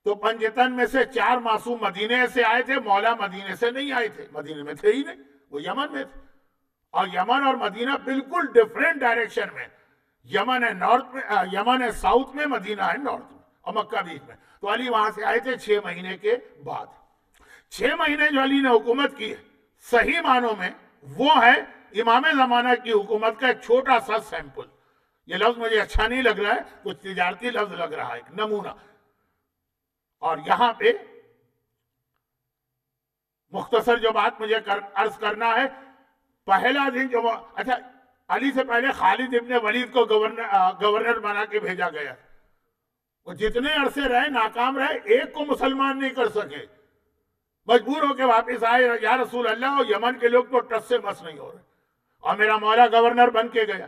تو پنجتن میں سے 4 معصوم مدینے سے آئے تھے، مولا مدینے سے نہیں آئے تھے، مدینے میں تھے ہی نہیں، وہ یمن میں تھے، اور یمن اور مدینہ بالکل ڈیفرنٹ ڈائریکشن میں، یمن ہے نارتھ میں، یمن ہے ساؤتھ میں، مدینہ ہے نارتھ میں، اور مکہ بیچ میں۔ تو علی وہاں سے آئے تھے 6 مہینے کے بعد۔ 6 مہینے جو علی نے حکومت کی ہے، صحیح معنوں میں وہ ہے امام زمانہ کی حکومت کا ایک چھوٹا سا سیمپل۔ یہ لفظ مجھے اچھا نہیں لگ رہا ہے، کچھ تجارتی لفظ لگ رہا ہے، ایک نمونہ۔ اور یہاں پہ مختصر جو بات مجھے عرض کرنا ہے، پہلا دن جو اچھا علی سے پہلے خالد ابن ولید کو گورنر بنا کے بھیجا گیا، وہ جتنے عرصے رہے ناکام رہے، ایک کو مسلمان نہیں کر سکے، مجبور ہو کے واپس آئے، یا رسول اللہ، اور یمن کے لوگ تو ٹس سے بس نہیں ہو رہے، اور میرا مولا گورنر بن کے گیا۔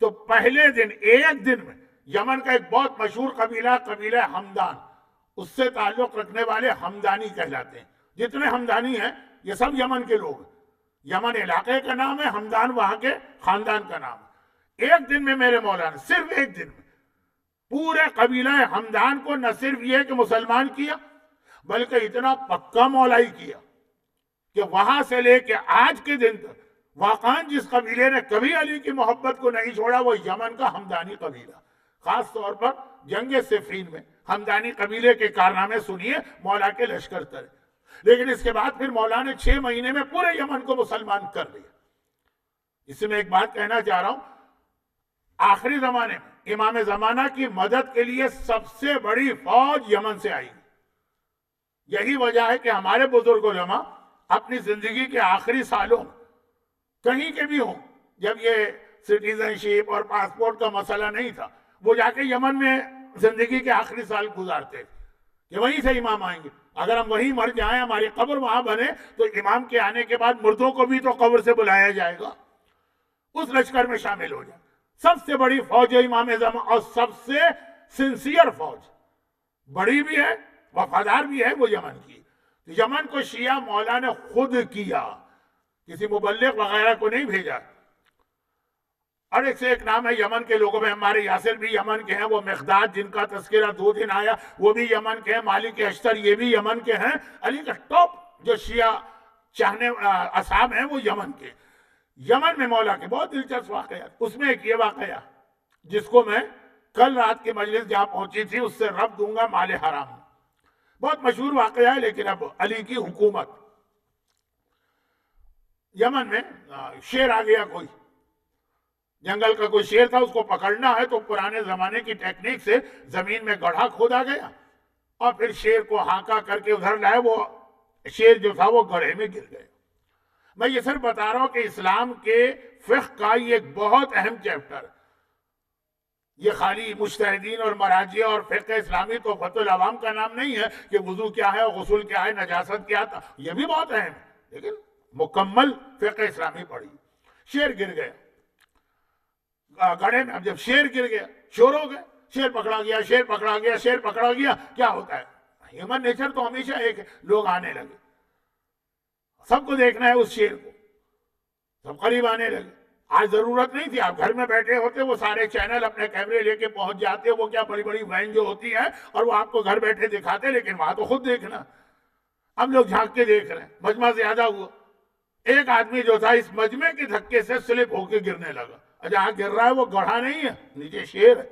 تو پہلے دن، ایک دن میں، یمن کا ایک بہت مشہور قبیلہ ہمدان، اس سے تعلق رکھنے والے ہمدانی کہلاتے ہیں۔ جتنے ہمدانی ہیں یہ سب یمن کے لوگ ہیں، یمن علاقے کا نام ہے، ہمدان وہاں کے خاندان کا نام ہے۔ ایک دن میں میرے مولا نے، صرف ایک دن میں، پورے قبیلہ ہمدان کو نہ صرف یہ کہ مسلمان کیا، بلکہ اتنا پکا مولائی کیا کہ وہاں سے لے کے آج کے دن تک واقعاً جس قبیلے نے کبھی علی کی محبت کو نہیں چھوڑا وہ یمن کا ہمدانی قبیلہ۔ خاص طور پر جنگ صفین میں ہمدانی قبیلے کے کارنامے سنیے، مولا کے لشکر ترے۔ لیکن اس کے بعد پھر مولا نے 6 مہینے میں پورے یمن کو مسلمان کر لیا۔ اس سے میں ایک بات کہنا چاہ رہا ہوں، آخری زمانے میں امام زمانہ کی مدد کے لیے سب سے بڑی فوج یمن سے آئی۔ یہی وجہ ہے کہ ہمارے بزرگ علماء اپنی زندگی کے آخری سالوں میں کہیں کے بھی ہوں، جب یہ سٹیزن شپ اور پاسپورٹ کا مسئلہ نہیں تھا، وہ جا کے یمن میں زندگی کے آخری سال گزارتے تھے کہ وہیں سے امام آئیں گے۔ اگر ہم وہیں مر جائیں، ہماری قبر وہاں بنے، تو امام کے آنے کے بعد مردوں کو بھی تو قبر سے بلایا جائے گا، اس لشکر میں شامل ہو جائے۔ سب سے بڑی فوج ہے امام زمان، اور سب سے سنسیئر فوج، بڑی بھی ہے، وفادار بھی ہے، وہ یمن کی۔ یمن کو شیعہ مولا نے خود کیا، کسی مبلغ وغیرہ کو نہیں بھیجا۔ اور ایک سے ایک نام ہے یمن کے لوگوں میں، ہمارے یاسر بھی یمن کے ہیں، وہ مقداد جن کا تذکرہ 2 دن آیا وہ بھی یمن کے ہیں، مالک اشتر یہ بھی یمن کے ہیں۔ علی کا ٹاپ جو شیعہ چاہنے اصحاب ہیں وہ یمن کے۔ یمن میں مولا کے بہت دلچسپ واقعات، اس میں ایک یہ واقعہ جس کو میں کل رات کی مجلس جہاں پہنچی تھی اس سے رب دوں گا، مال حرام، بہت مشہور واقعہ ہے، لیکن اب علی کی حکومت، یمن میں شیر آ گیا، کوئی جنگل کا کوئی شیر تھا، اس کو پکڑنا ہے تو پرانے زمانے کی ٹیکنیک سے زمین میں گڑھا کھودا گیا اور پھر شیر کو ہانکا کر کے ادھر لائے، وہ شیر جو تھا وہ گڑھے میں گر گئے۔ میں یہ صرف بتا رہا ہوں کہ اسلام کے فقہ کا یہ ایک بہت اہم چیپٹر، یہ خالی مجتہدین اور مراجع اور فقہ اسلامی تو فتح العوام کا نام نہیں ہے کہ وضو کیا ہے، غسل کیا ہے، نجاست کیا تھا، یہ بھی بہت اہم ہے، لیکن مکمل فقہ اسلامی پڑھی۔ شیر گر گیا گڑھے میں، اب جب شیر گر گیا شور ہو گئے، شیر پکڑا گیا، شیر پکڑا گیا، شیر پکڑا گیا، کیا ہوتا ہے؟ ہیومن نیچر تو ہمیشہ ایک ہے، لوگ آنے لگے، سب کو دیکھنا ہے اس شیر کو، سب قریب آنے لگے۔ آج ضرورت نہیں تھی، آپ گھر میں بیٹھے ہوتے، وہ سارے چینل اپنے کیمرے لے کے پہنچ جاتے، وہ کیا بڑی بڑی وین جو ہوتی ہے اور وہ آپ کو گھر بیٹھے دکھاتے، لیکن وہاں تو خود دیکھنا۔ ہم لوگ جھانک کے دیکھ رہے ہیں، مجمع زیادہ ہوا، ایک آدمی جو تھا اس مجمع کے دھکے سے سلپ ہو کے گرنے لگا، جہاں گر رہا ہے وہ گڑھا نہیں ہے، نیچے شیر ہے،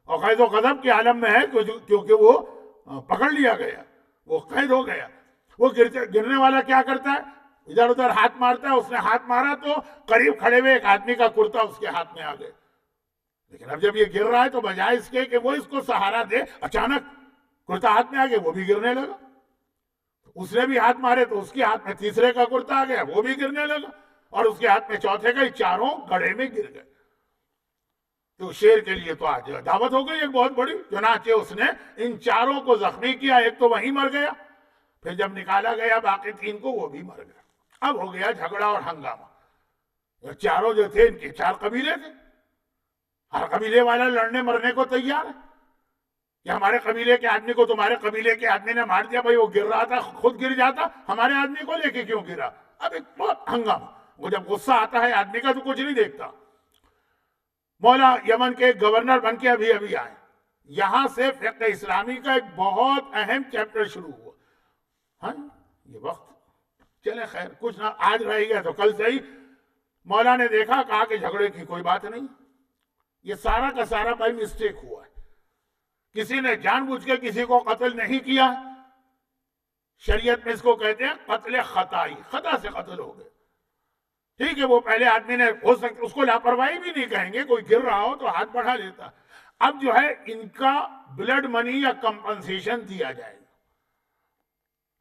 اور قید و غضب کے عالم میں ہے کیونکہ وہ پکڑ لیا گیا، وہ قید ہو گیا۔ وہ گرنے والا کیا کرتا ہے؟ ادھر ادھر ہاتھ مارتا ہے، اس نے ہاتھ مارا تو قریب کھڑے ہوئے ایک آدمی کا کرتا اس کے ہاتھ میں آ گئے، لیکن اب جب یہ گر رہا ہے تو بجائے اس کے کہ وہ اس کو سہارا دے، اچانک کرتا ہاتھ میں آ گیا، وہ بھی گرنے لگا۔ اس نے بھی ہاتھ مارے تو اس کے ہاتھ میں تیسرے کا کرتا آ گیا، وہ بھی گرنے لگا، اور اس کے ہاتھ میں چوتھے کا، چاروں گڑھے میں گر گئے۔ تو شیر کے لیے تو آج دعوت ہو گئی ایک بہت بڑی، چنانچہ اس نے ان چاروں کو زخمی کیا، ایک تو وہیں مر گیا، پھر جب نکالا گیا باقی 3 کو وہ بھی مر گیا۔ اب ہو گیا جھگڑا اور ہنگامہ، چاروں جو تھے ان کے 4 قبیلے تھے، ہر قبیلے والا لڑنے مرنے کو تیار ہے کہ ہمارے قبیلے کے آدمی کو تمہارے قبیلے کے آدمی نے مار دیا، بھائی وہ گر رہا تھا خود گر جاتا، ہمارے آدمی کو لے کے کیوں گرا؟ اب ایک بہت ہنگامہ، وہ جب غصہ آتا ہے آدمی کا تو کچھ نہیں دیکھتا۔ مولا یمن کے گورنر بن کے ابھی آئے، یہاں سے فقہ اسلامی کا ایک بہت اہم چیپٹر شروع ہوا۔ ہاں یہ وقت چلے خیر، کچھ نہ آج رہ گیا تو کل صحیح۔ مولا نے دیکھا، کہا کہ جھگڑے کی کوئی بات نہیں، یہ سارا کا سارا بائی مسٹیک ہوا ہے، کسی نے جان بوجھ کے کسی کو قتل نہیں کیا، شریعت میں اس کو کہتے ہیں قتل خطائی، خطا سے قتل ہو گئے۔ ٹھیک ہے، وہ پہلے آدمی نے ہو سکتا، اس کو لاپرواہی بھی نہیں کہیں گے، کوئی گر رہا ہو تو ہاتھ بڑھا لیتا۔ اب جو ہے ان کا بلڈ منی یا کمپنسیشن دیا جائے گا۔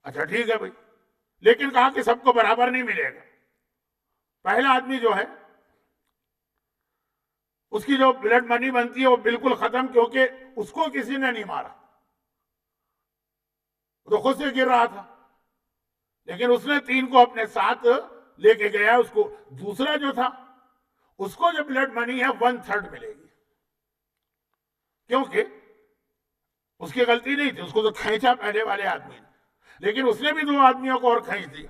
اچھا ٹھیک ہے بھائی، لیکن کہا کہ سب کو برابر نہیں ملے گا۔ پہلا آدمی جو ہے اس کی جو بلڈ منی بنتی ہے وہ بالکل ختم، کیونکہ اس کو کسی نے نہیں مارا، تو خود سے گر رہا تھا، لیکن اس نے 3 کو اپنے ساتھ لے کے گیا۔ اس کو دوسرا جو تھا اس کو جو بلڈ منی ہے 1/3 ملے گی، کیونکہ اس کی غلطی نہیں تھی، اس کو تو کھینچا پہلے والے آدمی نے، لیکن اس نے بھی 2 آدمیوں کو اور کھینچ دیا،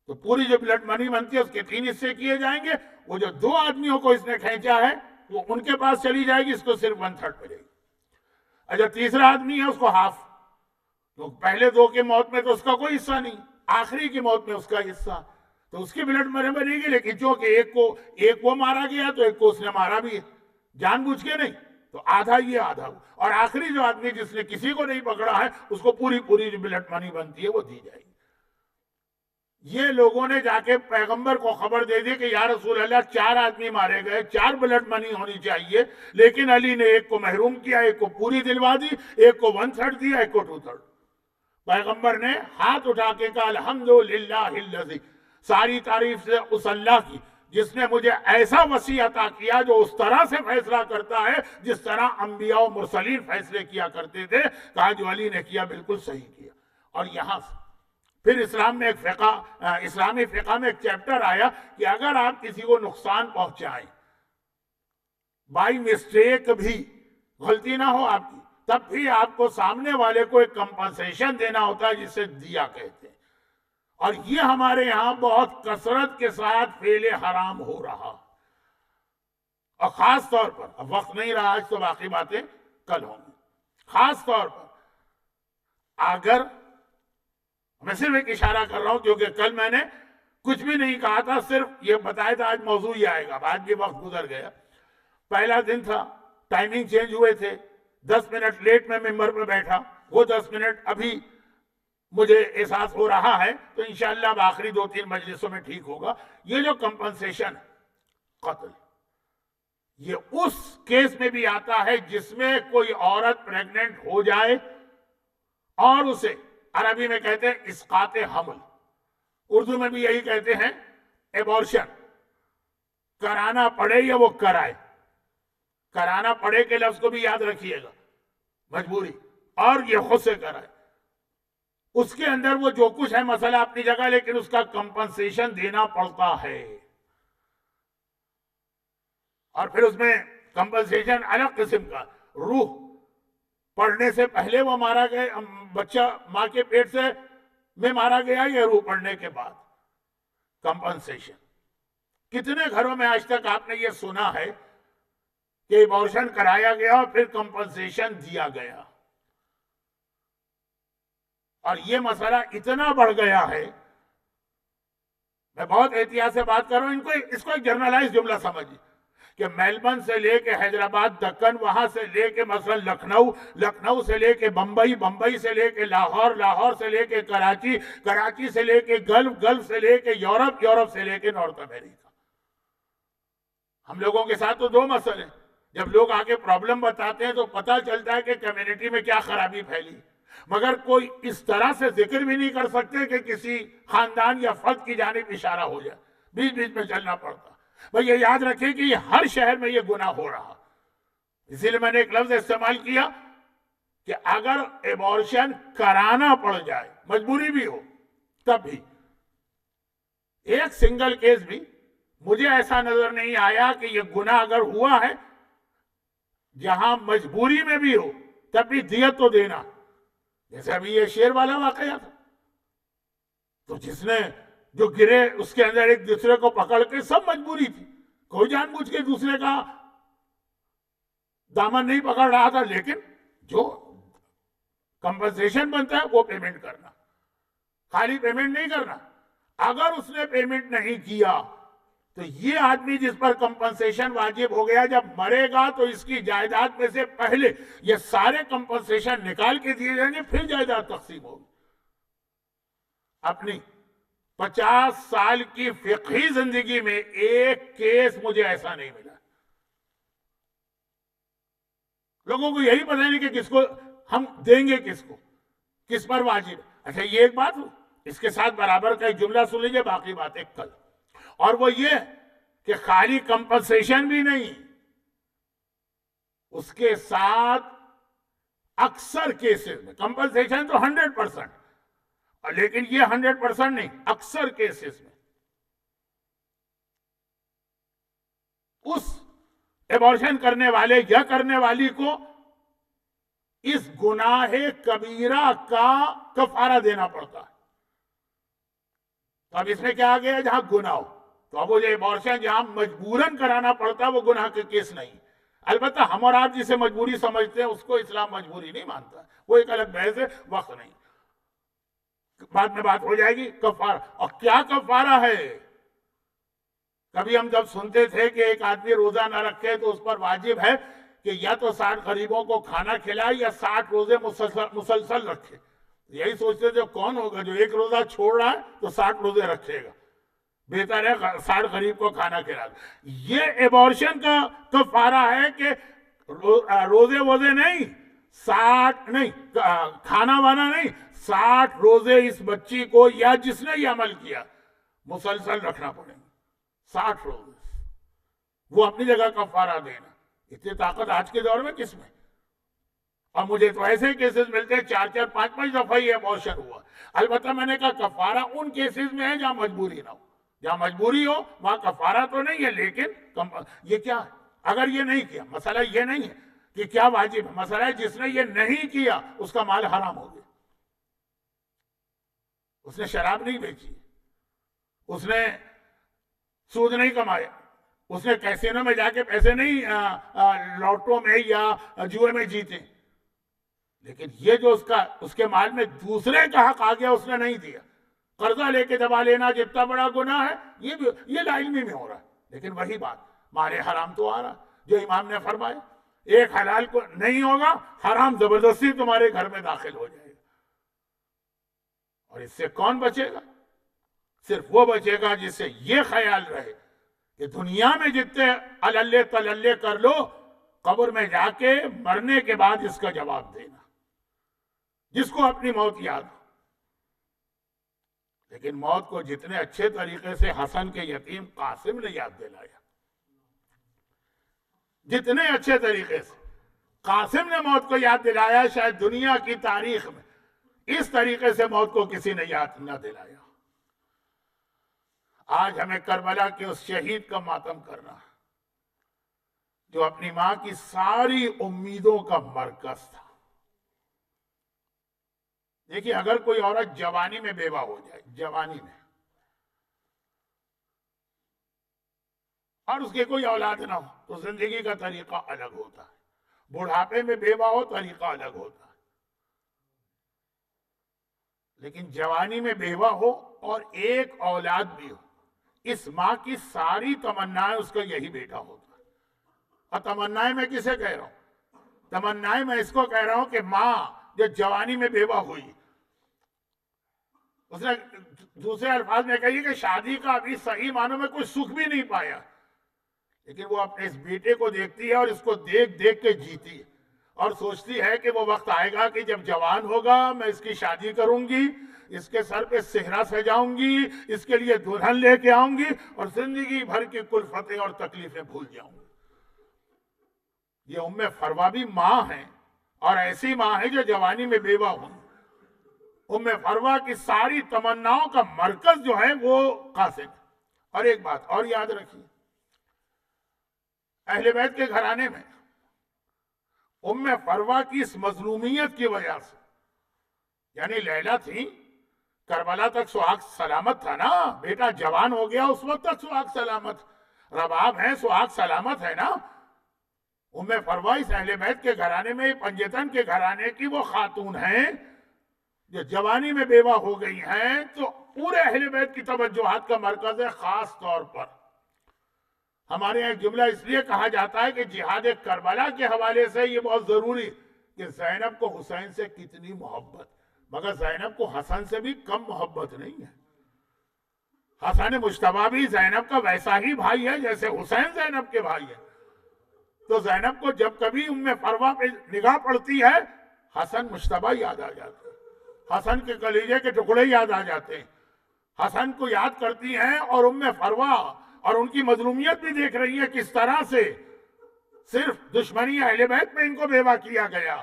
تو پوری جو بلڈ منی بنتی ہے اس کے 3 حصے کیے جائیں گے۔ وہ جو 2 آدمیوں کو اس نے کھینچا ہے وہ ان کے پاس چلی جائے گی، اس کو صرف 1/3 ملے گی۔ اچھا تیسرا آدمی ہے اس کو ہاف، تو پہلے 2 کی موت میں تو اس کا کوئی حصہ نہیں، آخری کی موت میں اس کا حصہ، تو اس کی بلڈ منی بنے گی، لیکن چونکہ ایک وہ مارا گیا تو ایک کو اس نے مارا بھی ہے، جان بوجھ کے نہیں، تو آدھا یہ آدھا وہ، اور آخری جو آدمی جس نے کسی کو نہیں پکڑا ہے اس کو پوری جو بلڈ منی بنتی ہے وہ دی جائے گی۔ یہ لوگوں نے جا کے پیغمبر کو خبر دے دی کہ یا رسول اللہ 4 آدمی مارے گئے، 4 بلڈ منی ہونی چاہیے، لیکن علی نے ایک کو محروم کیا، ایک کو پوری دلوا دی، ایک کو 1/3 دیا، ایک کو 2/3۔ پیغمبر نے ہاتھ اٹھا کے کہا الحمدللہ الذی، ساری تعریف سے اس اللہ کی جس نے مجھے ایسا وسیع عطا کیا جو اس طرح سے فیصلہ کرتا ہے جس طرح انبیاء و مرسلین فیصلے کیا کرتے تھے۔ کہا جو علی نے کیا بالکل صحیح کیا۔ اور یہاں سے پھر اسلام میں اسلامی فقہ میں ایک چیپٹر آیا کہ اگر آپ کسی کو نقصان پہنچائیں بائی مسٹیک بھی، غلطی نہ ہو آپ کی، تب بھی آپ کو سامنے والے کو ایک کمپنسیشن دینا ہوتا ہے جسے دیا کہتے ہیں. اور یہ ہمارے یہاں بہت کثرت کے ساتھ فعل حرام ہو رہا، اور خاص طور پر، اب وقت نہیں رہا آج تو باقی باتیں کل ہوں گی، خاص طور پر اگر میں صرف ایک اشارہ کر رہا ہوں کیونکہ کل میں نے کچھ بھی نہیں کہا تھا، صرف یہ بتایا تھا آج موضوع ہی آئے گا، آج بھی وقت گزر گیا. پہلا دن تھا، ٹائمنگ چینج ہوئے تھے، 10 منٹ لیٹ میں ممبر پہ بیٹھا، وہ 10 منٹ ابھی مجھے احساس ہو رہا ہے تو انشاءاللہ اب آخری 2-3 مجلسوں میں ٹھیک ہوگا. یہ جو کمپنسیشن قتل، یہ اس کیس میں بھی آتا ہے جس میں کوئی عورت پریگننٹ ہو جائے اور اسے عربی میں کہتے ہیں اسقاط حمل، اردو میں بھی یہی کہتے ہیں ایبورشن، کرانا پڑے یا وہ کرائے. کرانا پڑے کے لفظ کو بھی یاد رکھیے گا، مجبوری، اور یہ خود سے کرائے. اس کے اندر وہ جو کچھ ہے مسئلہ اپنی جگہ، لیکن اس کا کمپنسیشن دینا پڑتا ہے. اور پھر اس میں کمپنسیشن الگ قسم کا، روح پڑنے سے پہلے وہ مارا گیا، بچہ ماں کے پیٹ سے میں مارا گیا، یا روح پڑنے کے بعد. کمپنسیشن کتنے گھروں میں آج تک آپ نے یہ سنا ہے کہ ایبورشن کرایا گیا اور پھر کمپنسیشن دیا گیا؟ اور یہ مسئلہ اتنا بڑھ گیا ہے، میں بہت احتیاط سے بات کر رہا ہوں، اس کو ایک جرنلائز جملہ سمجھیں کہ میلبرن سے لے کے حیدرآباد دکن، وہاں سے لے کے مثلا لکھنؤ سے لے کے بمبئی سے لے کے لاہور سے لے کے کراچی سے لے کے گلف سے لے کے یورپ سے لے کے نارتھ امریکہ. ہم لوگوں کے ساتھ تو 2 مسئلے، جب لوگ آگے پرابلم بتاتے ہیں تو پتہ چلتا ہے کہ کمیونٹی میں کیا خرابی پھیلی، مگر کوئی اس طرح سے ذکر بھی نہیں کر سکتے کہ کسی خاندان یا فرد کی جانب اشارہ ہو جائے، بیچ بیچ میں چلنا پڑتا. بھئی یہ یاد رکھیں کہ یہ ہر شہر میں یہ گناہ ہو رہا. اسی لیے میں نے ایک لفظ استعمال کیا کہ اگر ایبورشن کرانا پڑ جائے، مجبوری بھی ہو، تب بھی ایک سنگل کیس بھی مجھے ایسا نظر نہیں آیا کہ یہ گناہ اگر ہوا ہے جہاں مجبوری میں بھی ہو تب بھی دیت تو دینا. جیسے ابھی یہ شیر والا واقعہ تھا، تو جس نے جو گرے اس کے اندر ایک دوسرے کو پکڑ کے، سب مجبوری تھی، کوئی جان بوجھ کے دوسرے کا دامن نہیں پکڑ رہا تھا، لیکن جو کمپنسیشن بنتا ہے وہ پیمنٹ کرنا، خالی پیمنٹ نہیں کرنا. اگر اس نے پیمنٹ نہیں کیا تو یہ آدمی جس پر کمپنسیشن واجب ہو گیا، جب مرے گا تو اس کی جائیداد میں سے پہلے یہ سارے کمپنسیشن نکال کے دیے جائیں گے، پھر جائیداد تقسیم ہوگی. اپنی 50 سال کی فقہی زندگی میں ایک کیس مجھے ایسا نہیں ملا. لوگوں کو یہی پتہ نہیں کہ کس کو ہم دیں گے، کس پر واجب. اچھا یہ ایک بات ہو، اس کے ساتھ برابر کا ایک جملہ سن لیجئے، باقی باتیں کل. اور وہ یہ کہ خالی کمپنسیشن بھی نہیں، اس کے ساتھ اکثر کیسز میں کمپنسیشن تو 100%، لیکن یہ 100% نہیں، اکثر کیسز میں اس ایبورشن کرنے والے یا کرنے والی کو اس گناہ کبیرہ کا کفارہ دینا پڑتا ہے. تو اب اس میں کیا آ گیا، جہاں گناہ ہو تو اب وہ جو ایبورشن جہاں مجبوراً کرانا پڑتا وہ گناہ کے کیس نہیں. البتہ ہم اور آپ جسے مجبوری سمجھتے ہیں اس کو اسلام مجبوری نہیں مانتا، وہ ایک الگ بحث ہے، وقت نہیں، بعد میں بات ہو جائے گی. کفارہ، اور کیا کفارہ ہے؟ کبھی ہم جب سنتے تھے کہ ایک آدمی روزہ نہ رکھے تو اس پر واجب ہے کہ یا تو 60 غریبوں کو کھانا کھلائے یا 60 روزے مسلسل رکھے. یہی سوچتے تھے کون ہوگا جو ایک روزہ چھوڑ رہا ہے تو 60 روزے رکھے گا، بہتر ہے 60 غریب کو کھانا کھلا دے. یہ ایبورشن کا کفارہ ہے کہ روزے ووزے نہیں، 60 نہیں، کھانا وانا نہیں، 60 روزے اس بچی کو یا جس نے یہ عمل کیا مسلسل رکھنا پڑے گا. 60 روزے وہ اپنی جگہ کفارہ دینا. اتنی طاقت آج کے دور میں کس میں؟ اور مجھے تو ایسے کیسز ملتے ہیں 4 5 دفعہ یہ ابارشن ہوا. البتہ میں نے کہا کفارہ ان کیسز میں ہے جہاں مجبوری نہ ہو. جہاں مجبوری ہو وہاں کفارہ تو نہیں ہے، لیکن یہ کیا ہے؟ اگر یہ نہیں کیا، مسئلہ یہ نہیں ہے کہ کیا واجب ہے، مسئلہ ہے جس نے یہ نہیں کیا اس کا مال حرام ہو گیا. اس نے شراب نہیں بیچی، اس نے سود نہیں کمایا، اس نے کیسینو میں جا کے پیسے نہیں لوٹو میں یا جوئے میں جیتے، لیکن یہ جو اس کے مال میں دوسرے کا حق آ گیا اس نے نہیں دیا. قرضہ لے کے دبا لینا جتنا بڑا گناہ ہے یہ لا علمی میں ہو رہا ہے. لیکن وہی بات، مال حرام تو آ رہا جو امام نے فرمایا، ایک حلال کو نہیں ہوگا، حرام زبردستی تمہارے گھر میں داخل ہو جائے گا. اور اس سے کون بچے گا؟ صرف وہ بچے گا جس سے یہ خیال رہے کہ دنیا میں جتنے اللے تللے کر لو، قبر میں جا کے مرنے کے بعد اس کا جواب دینا، جس کو اپنی موت یاد ہو. لیکن موت کو جتنے اچھے طریقے سے حسن کے یتیم قاسم نے یاد دلایا، جتنے اچھے طریقے سے قاسم نے موت کو یاد دلایا، شاید دنیا کی تاریخ میں اس طریقے سے موت کو کسی نے یاد نہ دلایا. آج ہمیں کربلا کے اس شہید کا ماتم کرنا ہے جو اپنی ماں کی ساری امیدوں کا مرکز تھا. دیکھیے، اگر کوئی عورت جوانی میں بیوہ ہو جائے، جوانی میں، اور اس کے کوئی اولاد نہ ہو، تو زندگی کا طریقہ الگ ہوتا ہے. بڑھاپے میں بیوہ ہو طریقہ الگ ہوتا ہے. لیکن جوانی میں بیوہ ہو اور ایک اولاد بھی ہو، اس ماں کی ساری تمنائیں اس کا یہی بیٹا ہوتا ہے. اور تمنائیں میں کسے کہہ رہا ہوں؟ تمنائیں میں اس کو کہہ رہا ہوں کہ ماں جو جوانی میں بیوہ ہوئی، اس نے دوسرے الفاظ میں کہی کہ شادی کا ابھی صحیح معنوں میں کوئی سکھ بھی نہیں پایا، لیکن وہ اپنے اس بیٹے کو دیکھتی ہے اور اس کو دیکھ دیکھ کے جیتی ہے، اور سوچتی ہے کہ وہ وقت آئے گا کہ جب جوان ہوگا میں اس کی شادی کروں گی، اس کے سر پہ صحرا سجاؤں گی، اس کے لیے دلہن لے کے آؤں گی، اور زندگی بھر کی کلفتیں اور تکلیفیں بھول جاؤں گی. یہ ام فروا بھی ماں ہیں، اور ایسی ماں ہے جو جوانی میں بیوہ ہوئی. ام فروا کی ساری تمناؤں کا مرکز جو ہے وہ قاسم. اور ایک بات اور یاد رکھیے، اہل بیت کے گھرانے میں ام فروا کی اس مظلومیت کی وجہ سے، یعنی لیلا تھی، کربلا تک سہاگ سلامت تھا نا، بیٹا جوان ہو گیا اس وقت تک سہاگ سلامت، رباب ہے سہاگ سلامت ہے نا. ام فروا اس اہل بیت کے گھرانے میں، پنجتن کے گھرانے کی وہ خاتون ہیں جو جوانی میں بیوہ ہو گئی ہیں، تو پورے اہل بیت کی توجہات کا مرکز ہے. خاص طور پر ہمارے یہاں ایک جملہ اس لیے کہا جاتا ہے کہ جہاد کربلا کے حوالے سے یہ بہت ضروری کہ زینب کو حسین سے کتنی محبت، مگر زینب کو حسن سے بھی کم محبت نہیں ہے. حسن مجتبیٰ بھی زینب کا ویسا ہی بھائی ہے جیسے حسین زینب کے بھائی ہے. تو زینب کو جب کبھی ام فروا پہ نگاہ پڑتی ہے، حسن مجتبیٰ یاد آ جاتے ہیں، حسن کے کلیجے کے ٹکڑے یاد آ جاتے ہیں، حسن کو یاد کرتی ہیں. اور ام فروا اور ان کی مظلومیت بھی دیکھ رہی ہے کس طرح سے صرف دشمنی اہل بیت میں ان کو بیوہ کیا گیا.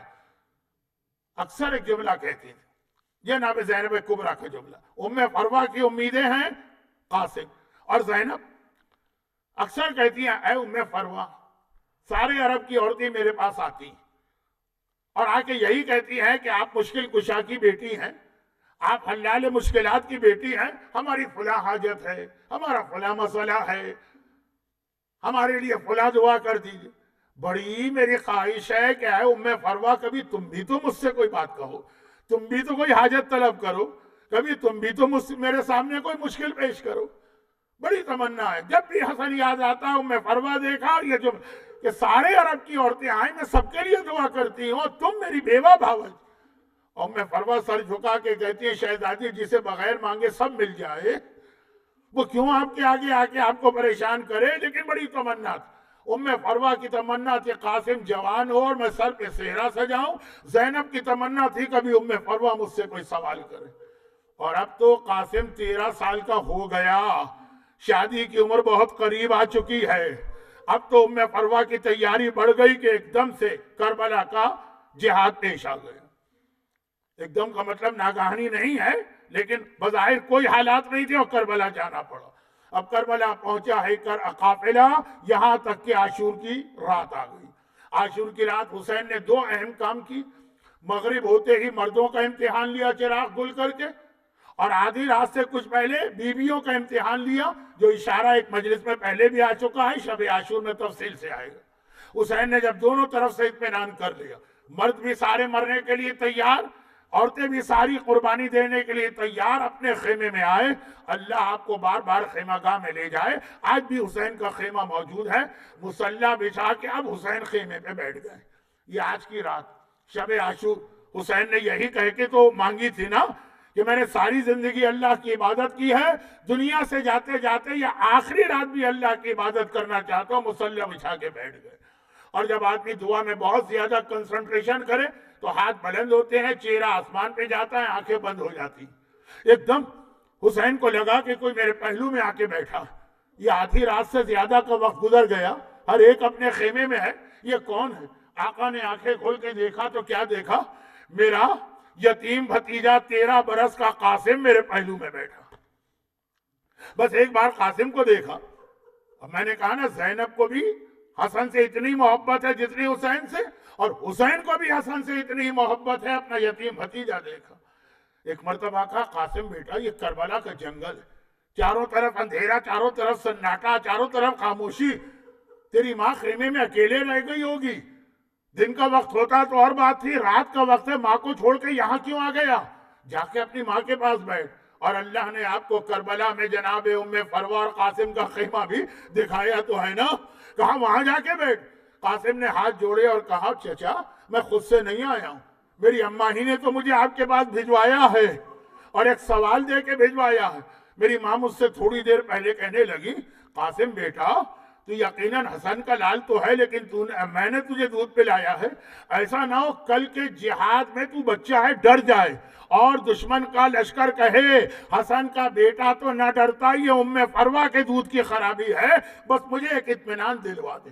اکثر ایک جملہ کہتی تھی، یہ نام زینب کبریٰ کا جملہ، ام فروا کی امیدیں ہیں قاسم. اور زینب اکثر کہتی ہیں، اے ام فروا، سارے عرب کی عورتیں میرے پاس آتی اور آ کے یہی کہتی ہیں کہ آپ مشکل کشا کی بیٹی ہیں، آپ حلال مشکلات کی بیٹی ہیں، ہماری فلاں حاجت ہے، ہمارا فلاں مسئلہ ہے، ہمارے لیے فلاں دعا کر دیجیے. بڑی میری خواہش ہے کہ اے ام فروا، کبھی تم بھی تو مجھ سے کوئی بات کہو، تم بھی تو کوئی حاجت طلب کرو، کبھی تم بھی تو میرے سامنے کوئی مشکل پیش کرو. بڑی تمنا ہے. جب بھی حسن یاد آتا ام فروا دیکھا، اور یہ جو کہ سارے عرب کی عورتیں آئیں، میں سب کے لیے دعا کرتی ہوں، تم میری بیوہ بھاوج. ام فروا سر جھکا کے کہتی ہے، شہزادی جسے بغیر مانگے سب مل جائے، وہ کیوں آپ کے آگے آ کے آپ کو پریشان کرے. لیکن بڑی تمنا تھی ام فروا کی، تمنا تھی قاسم جوان ہو اور میں سر پہ صحرا سجاؤں. زینب کی تمنا تھی کبھی ام فروا مجھ سے کوئی سوال کرے. اور اب تو قاسم 13 سال کا ہو گیا، شادی کی عمر بہت قریب آ چکی ہے. اب تو ام فروا کی تیاری بڑھ گئی کہ ایک دم سے کربلا کا جہاد پیش آ گیا. ایک دم کا مطلب ناگہانی نہیں ہے، لیکن بظاہر کوئی حالات نہیں تھے اور کربلا جانا پڑا. اب کربلا پہنچا ہے قافلہ یہاں تک کہ عاشور کی رات آ گئی. عاشور کی رات حسین نے دو اہم کام کی. مغرب ہوتے ہی مردوں کا امتحان لیا چراغ گل کر کے، اور آدھی رات سے کچھ پہلے بیویوں کا امتحان لیا، جو اشارہ ایک مجلس میں پہلے بھی آ چکا ہے، شب عاشور میں تفصیل سے آئے گا. حسین نے جب دونوں طرف سے اطمینان کر لیا، مرد بھی سارے مرنے کے لیے تیار، عورتیں بھی ساری قربانی دینے کے لیے تیار، اپنے خیمے میں آئے. اللہ آپ کو بار بار خیمہ گاہ میں لے جائے. آج بھی حسین کا خیمہ موجود ہے. مسلح بچھا کے اب حسین خیمے پہ بیٹھ گئے. یہ آج کی رات شب عاشور. حسین نے یہی کہہ کے تو مانگی تھی نا کہ میں نے ساری زندگی اللہ کی عبادت کی ہے، دنیا سے جاتے جاتے یہ آخری رات بھی اللہ کی عبادت کرنا چاہتا ہوں. مسلح بچھا کے بیٹھ گئے. اور جب آدمی دعا میں بہت زیادہ کنسنٹریشن کرے تو ہاتھ بلند ہوتے ہیں، چہرہ آسمان پہ جاتا ہے، آنکھیں بند ہو جاتی. ایک دم حسین کو لگا کہ کوئی میرے پہلو میں آ کے بیٹھا. یہ آدھی رات سے زیادہ کا وقت گزر گیا، ہر ایک اپنے خیمے میں ہے. یہ کون ہے؟ آقا نے آنکھیں کھول کے دیکھا تو کیا دیکھا؟ میرا یتیم بھتیجا 13 برس کا قاسم میرے پہلو میں بیٹھا. بس ایک بار قاسم کو دیکھا. اب میں نے کہا نا، زینب کو بھی حسن سے اتنی محبت ہے جتنی حسین سے، اور حسین کو بھی حسن سے اتنی محبت ہے. اپنا یتیم بھتیجا دیکھا. ایک مرتبہ کہا، قاسم بیٹا یہ کربلا کا جنگل ہے، چاروں طرف اندھیرا، چاروں طرف سناٹا، چاروں طرف خاموشی. تیری ماں خیمے میں اکیلے رہ گئی ہوگی. دن کا وقت ہوتا تو اور بات تھی، رات کا وقت ہے، ماں کو چھوڑ کے یہاں کیوں آ گیا؟ جا کے اپنی ماں کے پاس بیٹھ. اور اللہ نے آپ کو کربلا میں جناب ام فروہ اور قاسم کا خیمہ بھی دکھایا تو ہے نا. کہا وہاں جا کے بیٹھ. قاسم نے ہاتھ جوڑے اور کہا، چچا میں خود سے نہیں آیا ہوں، میری اماں ہی نے تو مجھے آپ کے پاس بھجوایا ہے، اور ایک سوال دے کے بھجوایا ہے. میری ماں مجھ سے تھوڑی دیر پہلے کہنے لگی، قاسم بیٹا تو یقیناً حسن کا لال تو ہے، لیکن میں نے تجھے دودھ پلایا ہے، ایسا نہ ہو کل کے جہاد میں تو بچہ ہے ڈر جائے اور دشمن کا لشکر کہے حسن کا بیٹا تو نہ ڈرتا، یہ ام فروہ کے دودھ کی خرابی ہے، بس مجھے ایک اطمینان دلوا دے.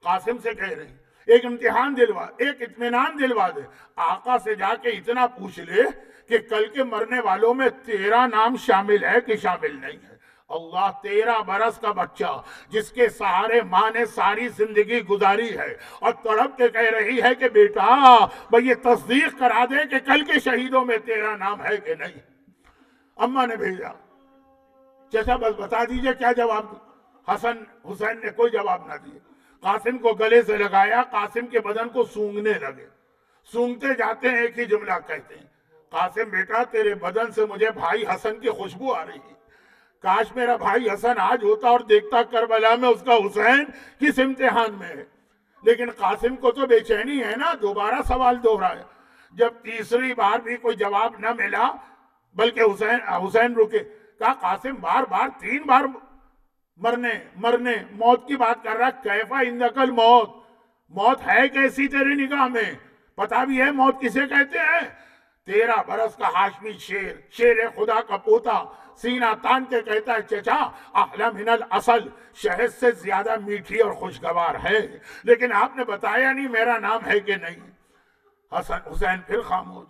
قاسم سے کہہ رہی ایک امتحان دلوا، ایک اطمینان دلوا دے. آقا سے جا کے اتنا پوچھ لے کہ کل کے مرنے والوں میں تیرا نام شامل ہے کہ شامل نہیں ہے. اللہ، 13 برس کا بچہ جس کے سہارے ماں نے ساری زندگی گزاری ہے، اور تڑپ کے کہہ رہی ہے کہ بیٹا بھئی یہ تصدیق کرا دے کہ کل کے شہیدوں میں تیرا نام ہے کہ نہیں. اماں نے بھیجا، چچا بس بتا دیجئے کیا جواب دوں. حسین نے کوئی جواب نہ دیا. قاسم کو گلے سے لگایا، قاسم کے بدن کو سونگنے لگے. سونگتے جاتے ہیں ایک ہی جملہ کہتے ہیں، قاسم بیٹا تیرے بدن سے مجھے بھائی حسن کی خوشبو آ رہی ہے. کاش میرا بھائی حسن آج ہوتا اور دیکھتا کربلا میں اس کا حسین کس امتحان میں ہے. لیکن قاسم کو تو بے چینی ہے نا، دوبارہ سوال دوہرایا. جب تیسری بار بھی کوئی جواب نہ ملا، بلکہ حسین رکے. کہا قاسم بار بار 3 بار مرنے موت کی بات کر رہا، کیفا عندک الموت، موت ہے کیسی تیری نگاہ میں؟ پتا بھی ہے موت کسے کہتے ہیں؟ 13 برس کا ہاشمی شیر خدا کا پوتا سینہ تان کے کہتا ہے، چچا احلی من العسل، شہد سے زیادہ میٹھی اور خوشگوار ہے، لیکن آپ نے بتایا نہیں میرا نام ہے کہ نہیں. حسین پھر خاموش.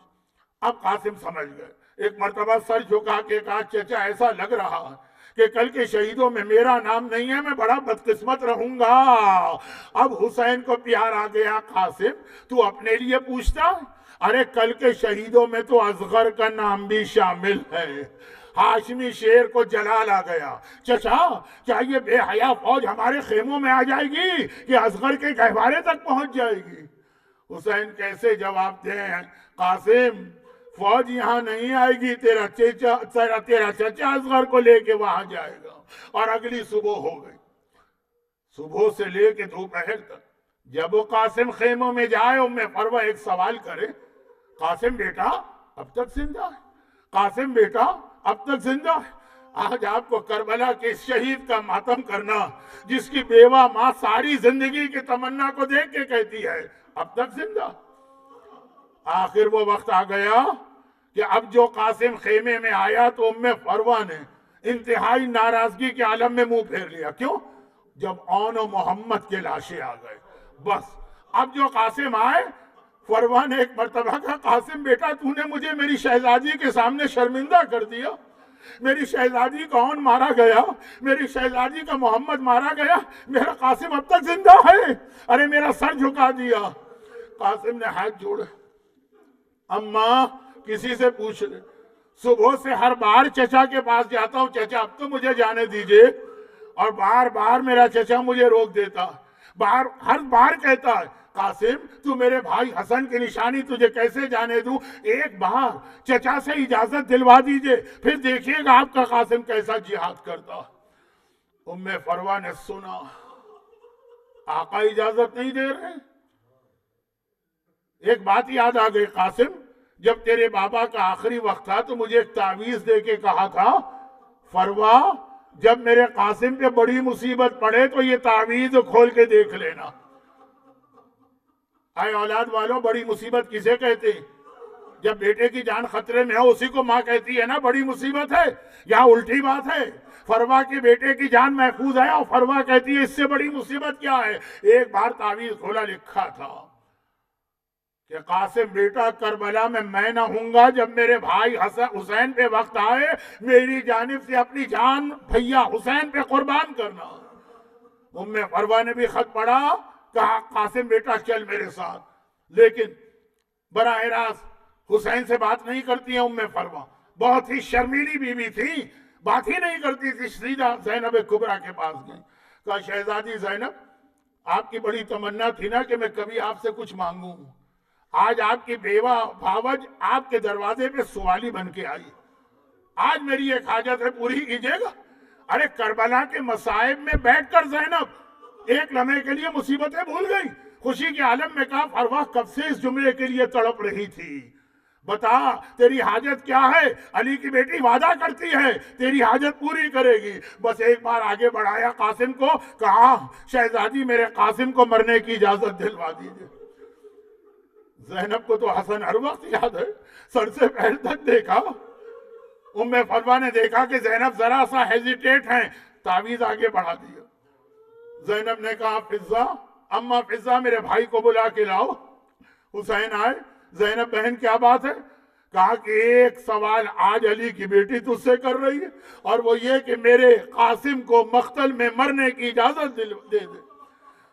اب قاسم سمجھ گئے. ایک مرتبہ سر جھکا کے کہا، چچا ایسا لگ رہا ہے کہ کل کے شہیدوں میں میرا نام نہیں ہے، میں بڑا بدقسمت رہوں گا. اب حسین کو پیار آ گیا. قاسم تو اپنے لیے پوچھتا، ارے کل کے شہیدوں میں تو اصغر کا نام بھی شامل ہے. ہاشمی شیر کو جلال آ گیا. چچا کیا یہ بے حیا فوج ہمارے خیموں میں آ جائے گی کہ اصغر کے گہوارے تک پہنچ جائے گی؟ حسین کیسے جواب دیں؟ قاسم فوج یہاں نہیں آئے گی، تیرا چچا اصغر کو لے کے وہاں جائے گا. اور اگلی صبح ہو گئی. صبح سے لے کے دوپہر تک جب وہ قاسم خیموں میں جائے، ام فروہ ایک سوال کرے، قاسم بیٹا اب تک زندہ ہے؟ قاسم بیٹا اب تک زندہ ہے؟ آج آپ کو کربلا کے شہید کا ماتم کرنا، جس کی بیوہ ماں ساری زندگی کی تمنا کو دیکھ کے کہتی ہے اب تک زندہ. آخر وہ وقت آ گیا کہ اب جو قاسم خیمے میں آیا تو ام فروہ نے انتہائی ناراضگی کے عالم میں منہ پھیر لیا. کیوں؟ جب اون و محمد کے لاشیں آ گئے. بس اب جو قاسم آئے فروا نے ایک مرتبہ کہا قاسم بیٹا تو نے مجھے میری شہزادی کے سامنے شرمندہ کر دیا، میری شہزادی کون مارا گیا، میری شہزادی کا محمد مارا گیا، میرا قاسم اب تک زندہ ہے، ارے میرا سر جھکا دیا۔ قاسم نے ہاتھ جوڑے، اماں کسی سے پوچھ لے، صبح سے ہر بار چچا کے پاس جاتا ہوں، چچا اب تو مجھے جانے دیجئے، اور بار بار میرا چچا مجھے روک دیتا، ہر بار کہتا ہے قاسم تو میرے بھائی حسن کی نشانی تجھے کیسے جانے دوں، ایک بار چچا سے اجازت دلوا دیجئے پھر دیکھیے گا آپ کا قاسم کیسا جہاد کرتا۔ ام فروا نے سنا آقا اجازت نہیں دے رہے، ایک بات یاد آ گئی، قاسم جب تیرے بابا کا آخری وقت تھا تو مجھے ایک تعویذ دے کے کہا تھا فروا جب میرے قاسم پہ بڑی مصیبت پڑے تو یہ تعویذ کھول کے دیکھ لینا۔ اے اولاد والوں، بڑی مصیبت کسے کہتے ہیں؟ جب بیٹے کی جان خطرے میں ہو اسی کو ماں کہتی ہے نا بڑی مصیبت ہے، یا الٹی بات ہے؟ فروا کے بیٹے کی جان محفوظ ہے اور فروا کہتی ہے اس سے بڑی مصیبت کیا ہے؟ ایک بار تعویذ کھولا، لکھا تھا کہ قاسم بیٹا کربلا میں نہ ہوں گا، جب میرے بھائی حسین پہ وقت آئے میری جانب سے اپنی جان بھیا حسین پہ قربان کرنا۔ ام فروا نے بھی خط پڑھا، کہا قاسم بیٹا چل میرے ساتھ، لیکن براہ راست حسین سے بات نہیں کرتی ہیں ام فروا، بہت ہی شرمیلی بیوی تھی، بات ہی نہیں کرتی تھی، سیدھا زینب کبریٰ کے پاس گئی، کہا شہزادی زینب آپ کی بڑی تمنا تھی نا کہ میں کبھی آپ سے کچھ مانگوں، آج آپ کی بیوہ بھاوج آپ کے دروازے پہ سوالی بن کے آئی، آج میری ایک حاجت ہے پوری کیجیے گا۔ ارے کربلا کے مصائب میں بیٹھ کر زینب ایک لمحے کے لیے مصیبتیں بھول گئی، خوشی کے عالم میں کہا فروا کب سے اس جملے کے لیے تڑپ رہی تھی، بتا تیری حاجت کیا ہے؟ علی کی بیٹی وعدہ کرتی ہے تیری حاجت پوری کرے گی، بس ایک بار آگے بڑھایا قاسم کو، کہا شہزادی میرے قاسم کو مرنے کی اجازت دلوا دیجیے۔ زینب کو تو حسن ہر وقت یاد ہے، سر سے پیر تک دیکھا۔ ام فروا نے دیکھا کہ زینب ذرا سا ہیزیٹیٹ ہیں، تعویذ آگے بڑھا دیا۔ زینب نے کہا فضہ، اماں فضہ میرے بھائی کو بلا کے لاؤ۔ حسین آئے، زینب بہن کیا بات ہے؟ کہا کہ ایک سوال آج علی کی بیٹی تجھ سے کر رہی ہے، اور وہ یہ کہ میرے قاسم کو مقتل میں مرنے کی اجازت دے دے۔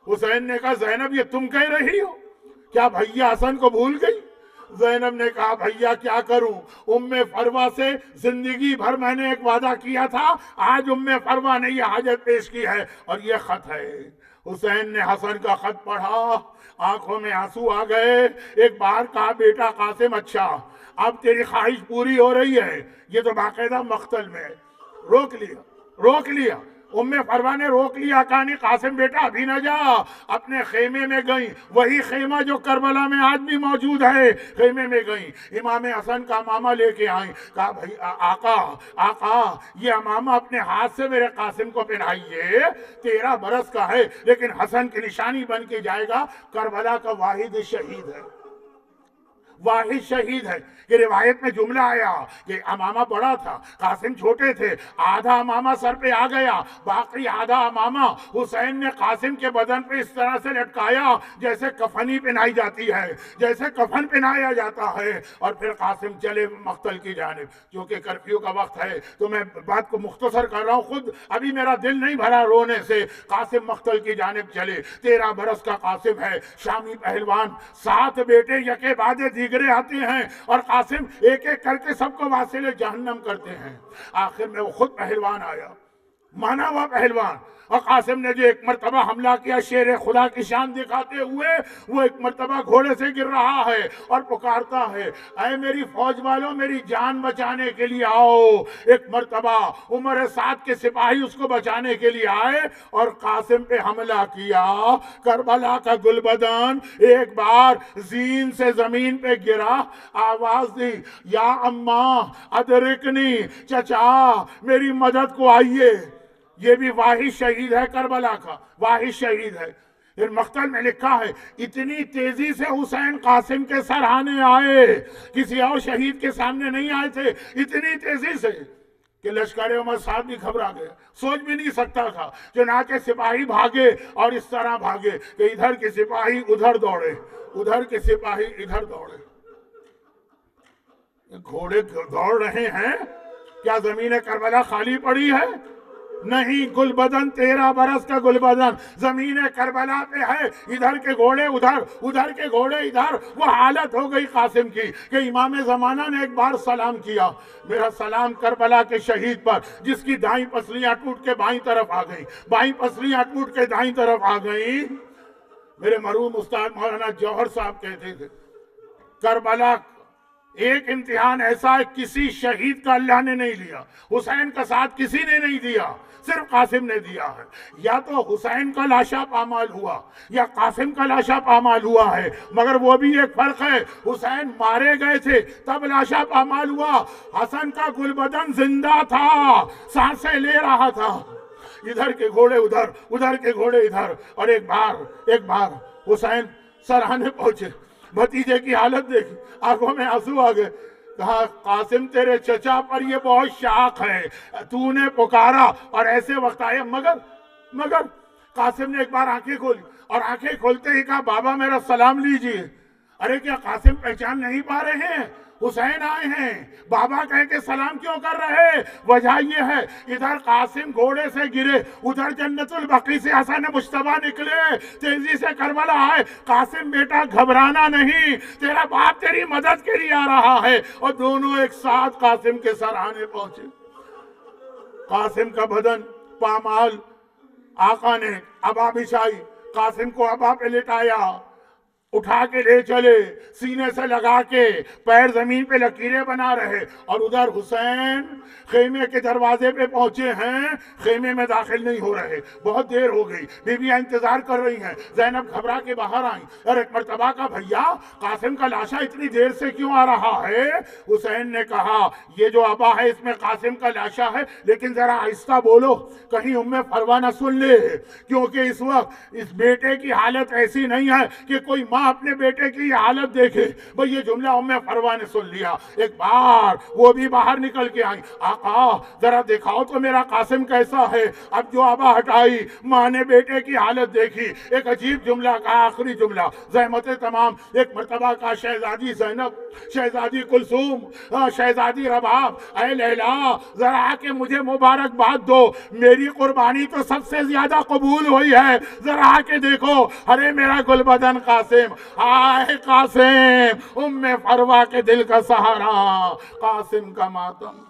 حسین نے کہا زینب یہ تم کہہ رہی ہو؟ کیا بھیا حسن کو بھول گئی؟ زینب نے کہا بھیا کیا کروں، ام فروا سے زندگی بھر میں نے ایک وعدہ کیا تھا، آج ام فروا نے یہ حاجت پیش کی ہے اور یہ خط ہے۔ حسین نے حسن کا خط پڑھا، آنکھوں میں آنسو آ گئے، ایک بار کہا بیٹا قاسم اچھا اب تیری خواہش پوری ہو رہی ہے، یہ تو باقاعدہ مقتل میں روک لیا۔ ام فروا نے روک لیا، کہا نہیں قاسم بیٹا ابھی نہ جا، اپنے خیمے میں گئیں، وہی خیمہ جو کربلا میں آج بھی موجود ہے، خیمے میں گئیں، امام حسن کا امامہ لے کے آئیں، کہا بھائی آقا یہ امامہ اپنے ہاتھ سے میرے قاسم کو پہنائیے، 13 برس کا ہے لیکن حسن کی نشانی بن کے جائے گا، کربلا کا واحد شہید ہے کہ روایت میں جملہ آیا کہ امامہ بڑا تھا، قاسم چھوٹے تھے، آدھا امامہ سر پہ آ گیا، باقی آدھا امامہ حسین نے قاسم کے بدن پہ اس طرح سے لٹکایا جیسے کفنی پہنائی جاتی ہے، جیسے کفن پہنایا جاتا ہے، اور پھر قاسم چلے مقتل کی جانب۔ کیونکہ کرفیو کا وقت ہے تو میں بات کو مختصر کر رہا ہوں، خود ابھی میرا دل نہیں بھرا رونے سے۔ قاسم مقتل کی جانب چلے، 13 برس کا قاسم ہے، شامی پہلوان، 7 بیٹے یکے بعد دیگرے آتے ہیں اور قاسم ایک ایک کر کے سب کو واصل جہنم کرتے ہیں۔ آخر میں وہ خود پہلوان آیا، مانا ہوا پہلوان، اور قاسم نے جو ایک مرتبہ حملہ کیا شیر خدا کی شان دکھاتے ہوئے، وہ ایک مرتبہ گھوڑے سے گر رہا ہے اور پکارتا ہے اے میری فوج والوں میری جان بچانے کے لیے آؤ۔ ایک مرتبہ عمر سعد کے سپاہی اس کو بچانے کے لیے آئے اور قاسم پہ حملہ کیا۔ کربلا کا گلبدن ایک بار زین سے زمین پہ گرا، آواز دی یا اماں ادرکنی، چچا میری مدد کو آئیے۔ یہ بھی واحد شہید ہے، کربلا کا واحد شہید ہے۔ پھر مقتل میں لکھا ہے اتنی تیزی سے حسین قاسم کے سرہانے آئے، کسی اور شہید کے سامنے نہیں آئے تھے، اتنی تیزی سے کہ لشکر عمر سعد بھی گھبرا گیا، سوچ بھی نہیں سکتا تھا، چنانچہ سپاہی بھاگے اور اس طرح بھاگے کہ ادھر کے سپاہی ادھر دوڑے، ادھر کے سپاہی ادھر دوڑے۔ گھوڑے دوڑ رہے ہیں، کیا زمین کربلا خالی پڑی ہے؟ نہیں، گل بدن 13 برس کا گل بدن زمین کربلا پہ ہے، ادھر کے گھوڑے ادھر، ادھر کے گھوڑے ادھر۔ وہ حالت ہو گئی قاسم کی کہ امام زمانہ نے ایک بار سلام کیا، میرا سلام کربلا کے شہید پر جس کی دائیں پسلیاں ٹوٹ کے بائیں طرف آ گئیں، بائیں پسلیاں ٹوٹ کے دائیں طرف آ گئیں۔ میرے مرحوم استاد مولانا جوہر صاحب کہتے تھے کربلا ایک امتحان ایسا ہے کسی شہید کا اللہ نے نہیں لیا، حسین کا ساتھ کسی نے نہیں دیا، صرف قاسم نے دیا ہے۔ یا تو حسین کا لاشا پامال ہوا یا قاسم کا لاشا پامال ہوا ہے، مگر وہ بھی ایک فرق ہے، حسین مارے گئے تھے تب لاشا پامال ہوا، حسن کا گل بدن زندہ تھا، سانسیں لے رہا تھا۔ ادھر کے گھوڑے ادھر، ادھر کے گھوڑے ادھر۔ اور ایک بار حسین سراہنے پہنچے، بھتیجے کی حالت دیکھی، آنکھوں میں آنسو آ گئے، کہا قاسم تیرے چچا پر یہ بہت شاق ہے، تو نے پکارا اور ایسے وقت آیا، مگر قاسم نے ایک بار آنکھیں کھولی اور آنکھیں کھولتے ہی کہا بابا میرا سلام لیجئے۔ ارے کیا قاسم پہچان نہیں پا رہے ہیں؟ حسین آئے ہیں، بابا کہہ کے سلام کیوں کر رہے؟ وجہ یہ ہے ادھر قاسم گھوڑے سے گرے، ادھر جنت البقیع سے حسن مجتبیٰ نکلے، تیزی سے کربلا آئے۔ قاسم بیٹا گھبرانا نہیں، تیرا باپ تیری مدد کے لیے آ رہا ہے۔ اور دونوں ایک ساتھ قاسم کے سراہنے پہنچے۔ قاسم کا بدن پامال، آقا نے ابا بچھائی، قاسم کو ابا پہ لٹایا، اٹھا کے لے چلے، سینے سے لگا کے، پیر زمین پہ لکیریں بنا رہے۔ اور ادھر حسین خیمے کے دروازے پہ پہنچے ہیں، خیمے میں داخل نہیں ہو رہے، بہت دیر ہو گئی، بیویاں انتظار کر رہی ہیں۔ زینب گھبرا کے باہر آئیں اور ایک مرتبہ کا بھیا قاسم کا لاشا اتنی دیر سے کیوں آ رہا ہے؟ حسین نے کہا یہ جو ابا ہے اس میں قاسم کا لاشا ہے، لیکن ذرا آہستہ بولو کہیں ام فروا نہ سن لے، کیونکہ اس وقت اس بیٹے کی حالت ایسی نہیں ہے کہ کوئی ماں اپنے بیٹے کی حالت دیکھے۔ بھئی یہ جملہ ام فروا نے سن لیا، ایک بار وہ بھی باہر نکل کے آئیں، آقا ذرا دکھاؤ تو میرا قاسم کیسا ہے۔ اب جو آبا ہٹائی، ماں نے بیٹے کی حالت دیکھی، ایک عجیب جملہ کہا، آخری جملہ زحمت تمام، ایک مرتبہ کا شہزادی زینب، شہزادی کلثوم، شہزادی رباب، اے لیلا ذرا آ کے مجھے مبارکباد دو، میری قربانی تو سب سے زیادہ قبول ہوئی ہے، ذرا آ کے دیکھو۔ ارے میرا گل بدن قاسم، آئے قاسم، ام فروا کے دل کا سہارا، قاسم کا ماتم۔